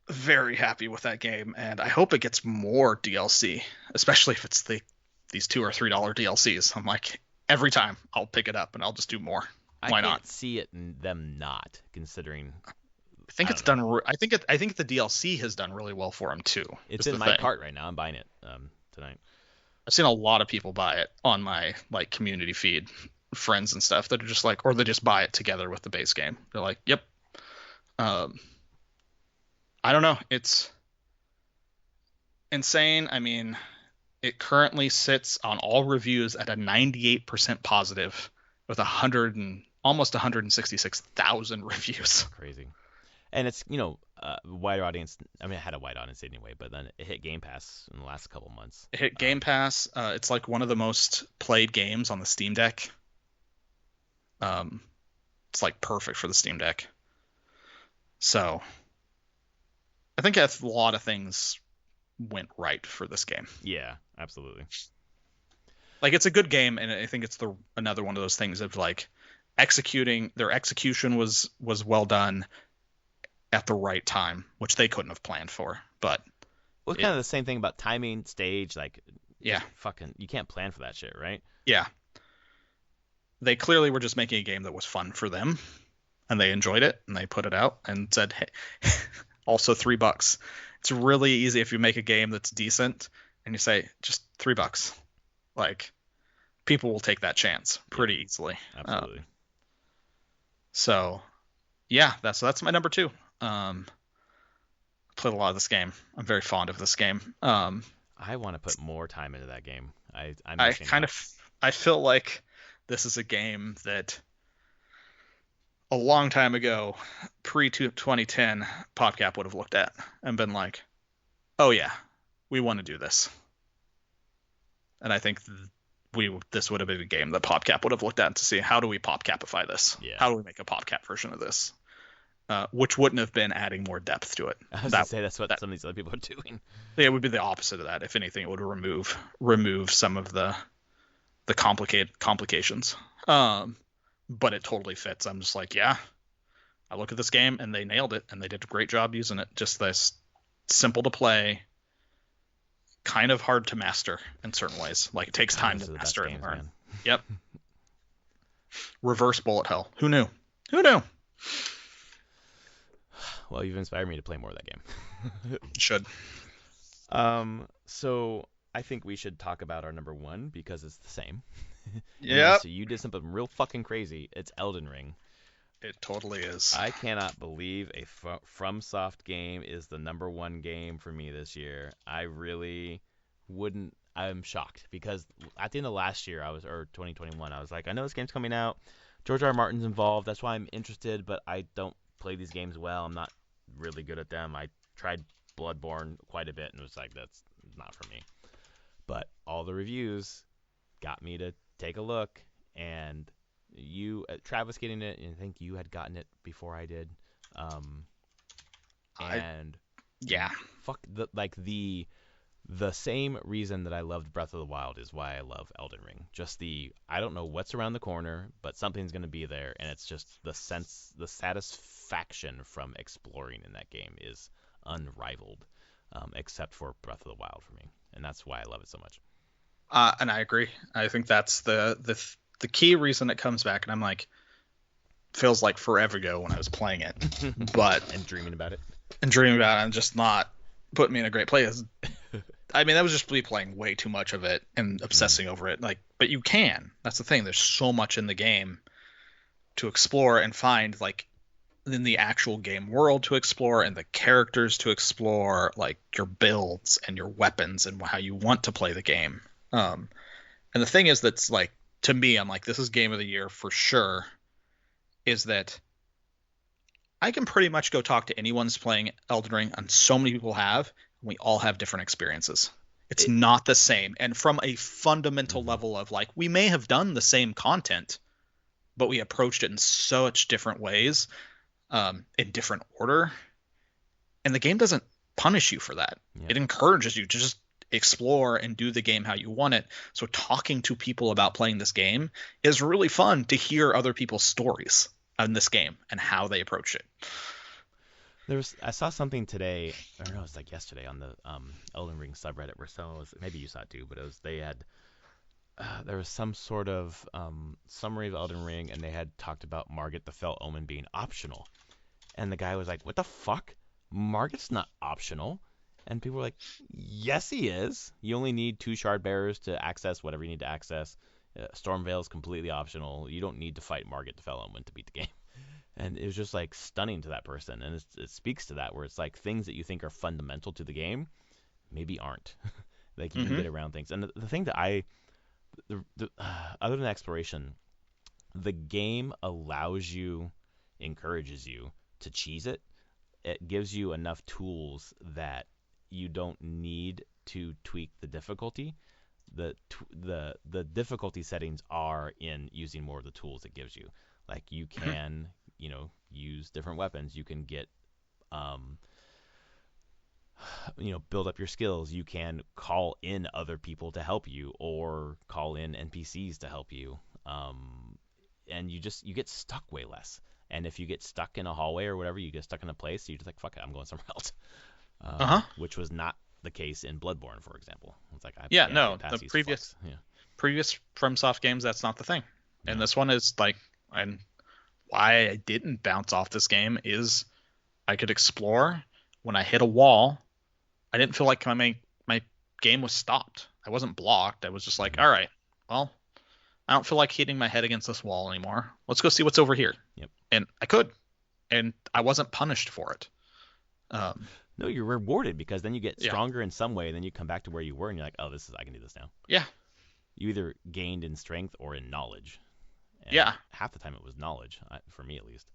very happy with that game, and I hope it gets more DLC, especially if it's these $2 or $3 DLCs. I'm like, every time I'll pick it up and I'll just do more. Why not? I can't see it in them not considering. I think it's done. I think the DLC has done really well for him too. It's in my cart right now. I'm buying it tonight. I've seen a lot of people buy it on my like community feed, friends and stuff that are just like, or they just buy it together with the base game. They're like, yep. I don't know. It's insane. I mean, it currently sits on all reviews at a 98% positive with almost 166,000 reviews. Crazy. And it's, wider audience. I mean, it had a wide audience anyway, but then it hit Game Pass in the last couple months. It hit Game Pass. It's like one of the most played games on the Steam Deck. It's like perfect for the Steam Deck. So I think a lot of things went right for this game. Yeah, absolutely. Like, it's a good game, and I think it's another one of those things of like their execution was well done at the right time, which they couldn't have planned for. But well, it's kind of the same thing about timing, stage, like yeah, fucking you can't plan for that shit, right? Yeah. They clearly were just making a game that was fun for them, and they enjoyed it, and they put it out and said, hey, also $3. It's really easy if you make a game that's decent and you say just $3. Like, people will take that chance pretty easily. Absolutely. So yeah, that's my number 2. Played a lot of this game. I'm very fond of this game. I want to put more time into that game. I feel like this is a game that a long time ago, pre-2010, PopCap would have looked at and been like, oh yeah, we want to do this. And I think this would have been a game that PopCap would have looked at to see, how do we PopCapify this? Yeah. How do we make a PopCap version of this? Which wouldn't have been adding more depth to it. I was going to say that's what some of these other people are doing. It would be the opposite of that. If anything, it would remove some of the complications. But it totally fits. I'm just like, yeah, I look at this game and they nailed it, and they did a great job using it. Just this simple to play, kind of hard to master in certain ways. Like, it takes time to master and learn. Man. Yep. Reverse bullet hell. Who knew? Well, you've inspired me to play more of that game. Should. So I think we should talk about our number 1 because it's the same. Yeah. So you did something real fucking crazy. It's Elden Ring. It totally is. I cannot believe a FromSoft game is the number 1 game for me this year. I really wouldn't. I'm shocked because at the end of last year, or 2021, I was like, I know this game's coming out. George R. R. Martin's involved. That's why I'm interested, but I don't play these games well. I'm not really good at them. I tried Bloodborne quite a bit and was like, that's not for me. But all the reviews got me to take a look, and Travis getting it, and I think you had gotten it before I did. Yeah. Fuck the same reason that I loved Breath of the Wild is why I love Elden Ring. Just I don't know what's around the corner, but something's going to be there, and it's just the satisfaction from exploring in that game is unrivaled, except for Breath of the Wild for me, and that's why I love it so much. And I agree. I think that's the key reason it comes back, and I'm like, feels like forever ago when I was playing it, but and dreaming about it, and just not putting me in a great place. I mean, that was just me playing way too much of it and obsessing over it. Like, but you can. That's the thing. There's so much in the game to explore and find, like, in the actual game world to explore, and the characters to explore, like your builds and your weapons and how you want to play the game. And the thing is, that's like, to me, I'm like, this is game of the year for sure, is that I can pretty much go talk to anyone who's playing Elden Ring, and so many people have. We all have different experiences. It's not the same. And from a fundamental level of, like, we may have done the same content, but we approached it in such different ways, in different order. And the game doesn't punish you for that. Yeah. It encourages you to just explore and do the game how you want it. So talking to people about playing this game is really fun to hear other people's stories in this game and how they approach it. I saw something today, I don't know, it was like yesterday on the Elden Ring subreddit where someone was, maybe you saw it too, but there was some sort of summary of Elden Ring, and they had talked about Margit the Fell Omen being optional. And the guy was like, what the fuck? Margit's not optional. And people were like, yes, he is. You only need 2 shard bearers to access whatever you need to access. Stormveil is completely optional. You don't need to fight Margit the Fell Omen to beat the game. And it was just like stunning to that person, and it speaks to that, where it's like things that you think are fundamental to the game maybe aren't. Like, you can get around things. And the thing that other than exploration, the game encourages you to cheese it. it gives you enough tools that you don't need to tweak the difficulty. The difficulty settings are in using more of the tools it gives you. Like you can, use different weapons. You can get build up your skills. You can call in other people to help you or call in NPCs to help you. And you get stuck way less. And if you get stuck in a hallway or whatever, you get stuck in a place, you're just like, fuck it, I'm going somewhere else. Which was not the case in Bloodborne, for example. It's like, the previous FromSoft games, that's not the thing. And this one is like, and why I didn't bounce off this game is I could explore. When I hit a wall, I didn't feel like my game was stopped. I wasn't blocked. I was just like, all right, well, I don't feel like hitting my head against this wall anymore. Let's go see what's over here. Yep. And I could, and I wasn't punished for it. No, you're rewarded because then you get stronger in some way, and then you come back to where you were, and you're like, oh, I can do this now. Yeah. You either gained in strength or in knowledge. And half the time it was knowledge, for me at least.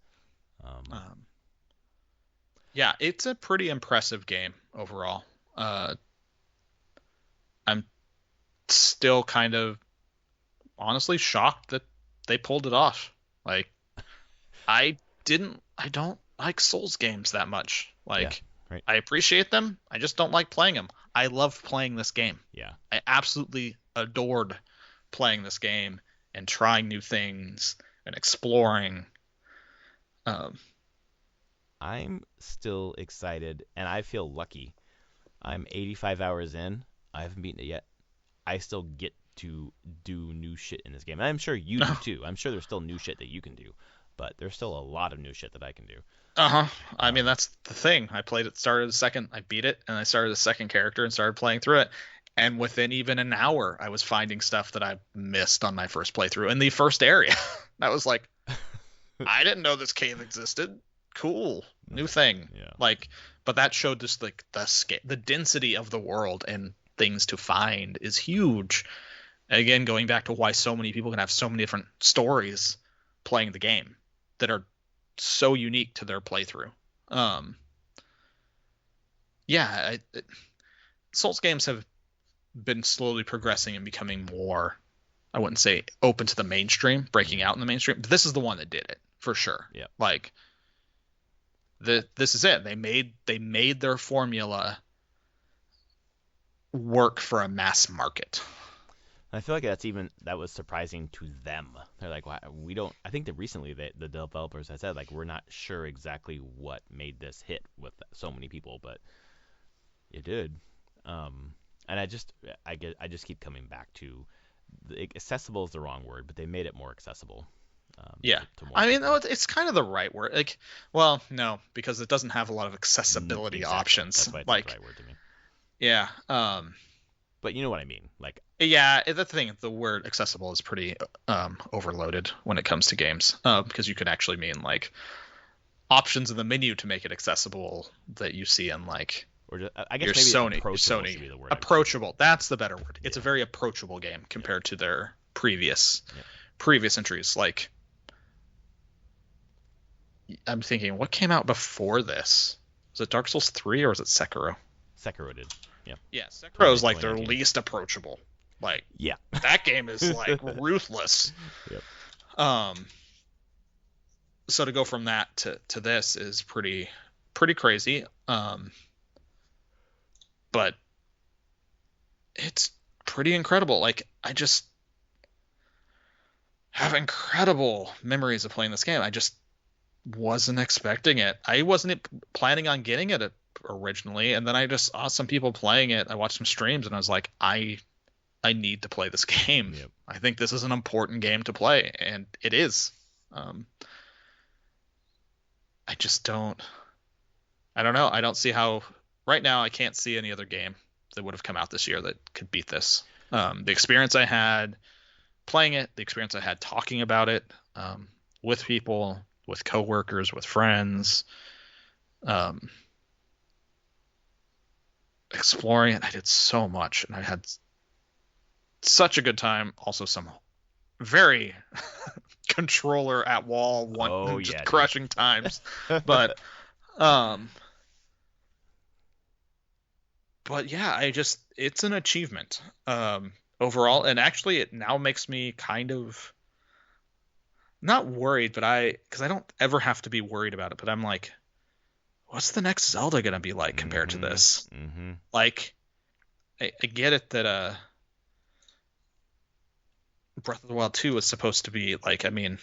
Yeah, it's a pretty impressive game overall. I'm still kind of honestly shocked that they pulled it off. Like, I don't like Souls games that much. Like, right. I appreciate them. I just don't like playing them. I love playing this game. Yeah. I absolutely adored playing this game and trying new things and exploring. I'm still excited, and I feel lucky. I'm 85 hours in. I haven't beaten it yet. I still get to do new shit in this game. And I'm sure you do too. I'm sure there's still new shit that you can do, but there's still a lot of new shit that I can do. I mean, that's the thing. I beat it, and I started the second character and started playing through it. And within even an hour, I was finding stuff that I missed on my first playthrough in the first area. I was like, I didn't know this cave existed. Cool. New thing. Yeah. Like, but that showed just like the density of the world and things to find is huge. And again, going back to why so many people can have so many different stories playing the game that are so unique to their playthrough. Souls games have been slowly progressing and becoming more, I wouldn't say open to the mainstream, breaking out in the mainstream, but this is the one that did it for sure. Yeah. Like, this is it. They made their formula work for a mass market. I feel like that was surprising to them. They're like, "Why we don't?" I think that recently the developers had said like, we're not sure exactly what made this hit with so many people, but it did. And I just keep coming back to accessible is the wrong word, but they made it more accessible. To more I mean, it's kind of the right word. Like, well, no, because it doesn't have a lot of accessibility options. That's why it's like, the right word to me. Yeah. But you know what I mean. Like, yeah, that's the thing. The word accessible is pretty overloaded when it comes to games, because you could actually mean like options in the menu to make it accessible that you see in like. Or just, I guess your maybe Sony. Should be the word approachable. That's the better word. It's a very approachable game compared to their previous entries. Like, I'm thinking, what came out before this? Was it Dark Souls 3 or was it Sekiro? Sekiro did. Yeah. Yeah, Sekiro is like their least approachable. Like, that game is like ruthless. Yep. So to go from that to this is pretty crazy. But it's pretty incredible. Like, I just have incredible memories of playing this game. I just wasn't expecting it. I wasn't planning on getting it originally, and then I just saw some people playing it. I watched some streams, and I was like, I need to play this game. Yep. I think this is an important game to play, and it is. I don't know. I don't see how. Right now, I can't see any other game that would have come out this year that could beat this. The experience I had playing it, the experience I had talking about it with people, with coworkers, with friends, exploring it. I did so much, and I had such a good time. Also, some very controller at wall crushing times, but but yeah, it's an achievement overall, and actually it now makes me kind of not worried, but because I don't ever have to be worried about it, but I'm like, what's the next Zelda gonna be like compared to Mm-hmm. this? Mm-hmm. Like, I get it that Breath of the Wild 2 was supposed to be like, I mean,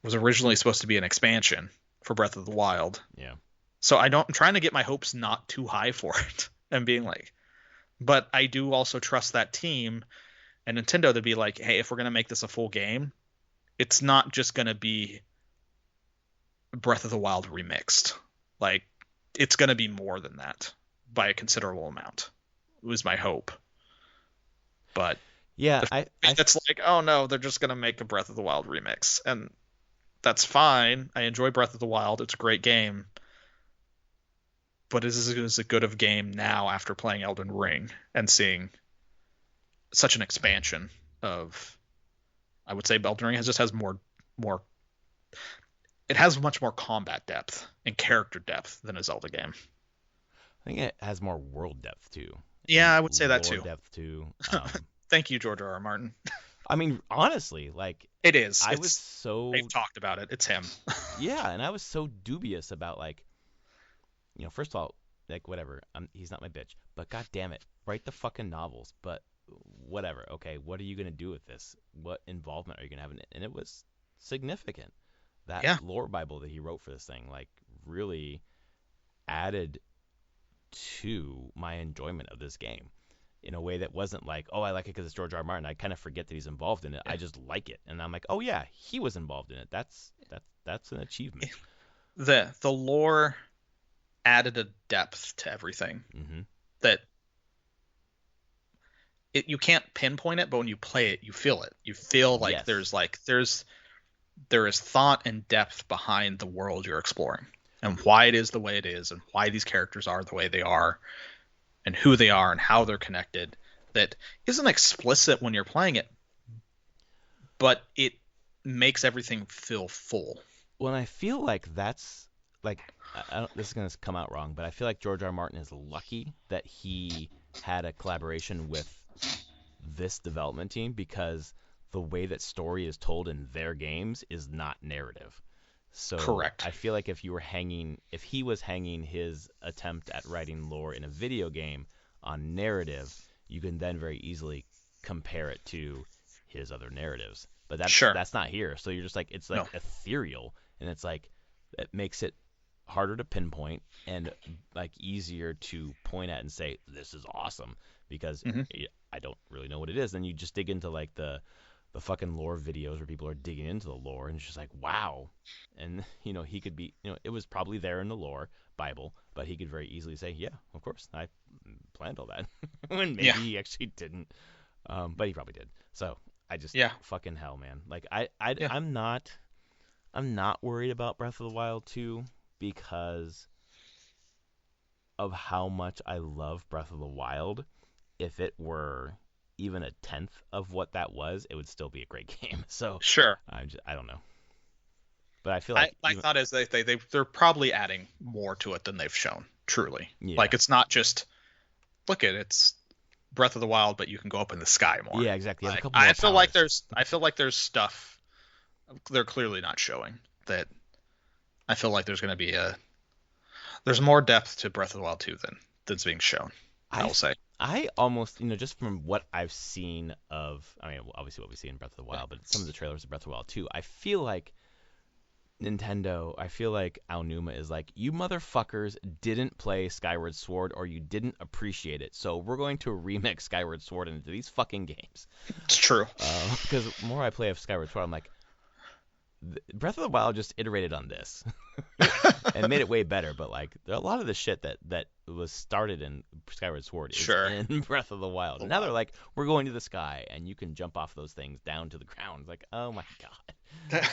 was originally supposed to be an expansion for Breath of the Wild. Yeah. So I'm trying to get my hopes not too high for it and being like, but I do also trust that team and Nintendo to be like, hey, if we're gonna make this a full game, it's not just gonna be Breath of the Wild remixed. Like, it's gonna be more than that by a considerable amount. Was my hope. But Yeah, the it's like, oh no, they're just gonna make a Breath of the Wild remix, and that's fine. I enjoy Breath of the Wild; it's a great game. But is this a good of game now after playing Elden Ring and seeing such an expansion of? I would say Elden Ring has more. It has much more combat depth and character depth than a Zelda game. I think it has more world depth too, Yeah, and I would say that lore too. depth too. Thank you, George R. R. Martin. I mean, honestly, like It is. I was so They've talked about it. It's him. yeah, and I was so dubious about like, first of all, like whatever, he's not my bitch, but god damn it, write the fucking novels. But whatever, okay, what are you gonna do with this? What involvement are you gonna have in it? And it was significant. That Yeah. lore Bible that he wrote for this thing, like, really added to my enjoyment of this game in a way that wasn't like, oh, I like it because it's George R. R. Martin. I kind of forget that he's involved in it. Yeah. I just like it, and I'm like, oh yeah, he was involved in it. That's an achievement. The lore added a depth to everything Mm-hmm. that you can't pinpoint it, but when you play it, you feel it. You feel like Yes. there is thought and depth behind the world you're exploring and why it is the way it is and why these characters are the way they are and who they are and how they're connected that isn't explicit when you're playing it, but it makes everything feel full. Well, I feel like that's like I don't, this is gonna come out wrong, but I feel like George R. R. Martin is lucky that he had a collaboration with this development team because the way that story is told in their games is not narrative. So Correct. I feel like if he was hanging his attempt at writing lore in a video game on narrative, you can then very easily compare it to his other narratives. But Sure. that's not here. So you're just like it's like No. ethereal, and it's like it makes it harder to pinpoint and like easier to point at and say this is awesome because Hmm. I don't really know what it is. Then you just dig into like the fucking lore videos where people are digging into the lore and it's just like wow. And he could be it was probably there in the lore Bible, but he could very easily say yeah, of course I planned all that when maybe Yeah. he actually didn't. But he probably did. So I just Yeah. fucking hell, man. Like Yeah. I'm not worried about Breath of the Wild 2 because of how much I love Breath of the Wild. If it were even a tenth of what that was, it would still be a great game. So Sure. I don't know, but I feel I like my even thought is they're probably adding more to it than they've shown. Truly, yeah, like it's not just look at it's Breath of the Wild, but you can go up in the sky more. yeah, exactly. You have a Like couple more powers. I feel like there's stuff they're clearly not showing that I feel like there's more depth to Breath of the Wild 2 than's being shown. I I will say. I almost just from what I've seen of, I mean, obviously what we see in Breath of the Wild, but some of the trailers of Breath of the Wild 2, I feel like Nintendo, I feel like Aonuma is like, you motherfuckers didn't play Skyward Sword or you didn't appreciate it, so we're going to remix Skyward Sword into these fucking games. It's true. Because the more I play of Skyward Sword, I'm like, Breath of the Wild just iterated on this and made it way better. But like, a lot of the shit that was started in Skyward Sword is Sure. in Breath of the Wild. And now they're like, we're going to the sky and you can jump off those things down to the ground. It's like, oh my god.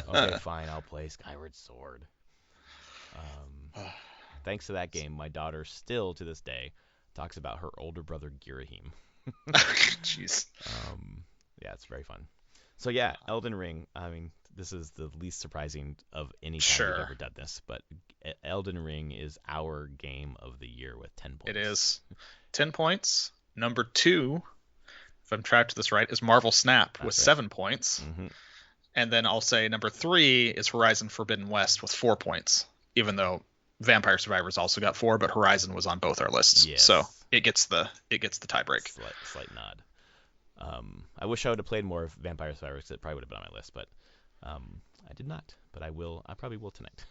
Okay, fine, I'll play Skyward Sword. Thanks to that game, my daughter still to this day talks about her older brother Girahim. Jeez. Yeah, it's very fun. So yeah, Elden Ring. I mean, this is the least surprising of any time Sure. we've ever done this, but Elden Ring is our game of the year with 10 points. It is 10 points. Number 2, if I'm tracked this right, is Marvel Snap with That's right. 7 points. Mm-hmm. And then I'll say number 3 is Horizon Forbidden West with 4 points, even though Vampire Survivors also got 4, but Horizon was on both our lists. Yes. So it gets the tiebreak. Slight nod. I wish I would have played more of Vampire Survivors. It probably would have been on my list, but I did not. But I will. I probably will tonight.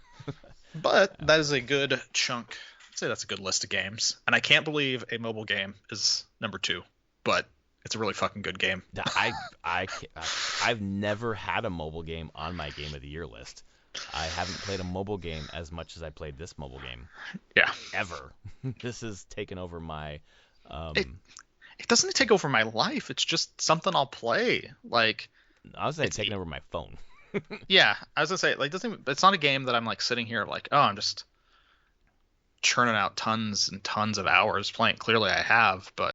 But that is a good chunk. I'd say that's a good list of games. And I can't believe a mobile game is number 2, but it's a really fucking good game. I've never had a mobile game on my game of the year list. I haven't played a mobile game as much as I played this mobile game. Yeah. Ever. This has taken over my. It doesn't take over my life. It's just something I'll play. Like, I was taking over my phone. yeah, I was gonna say, like, it's not a game that I'm like sitting here like, oh, I'm just churning out tons and tons of hours playing. Clearly I have, but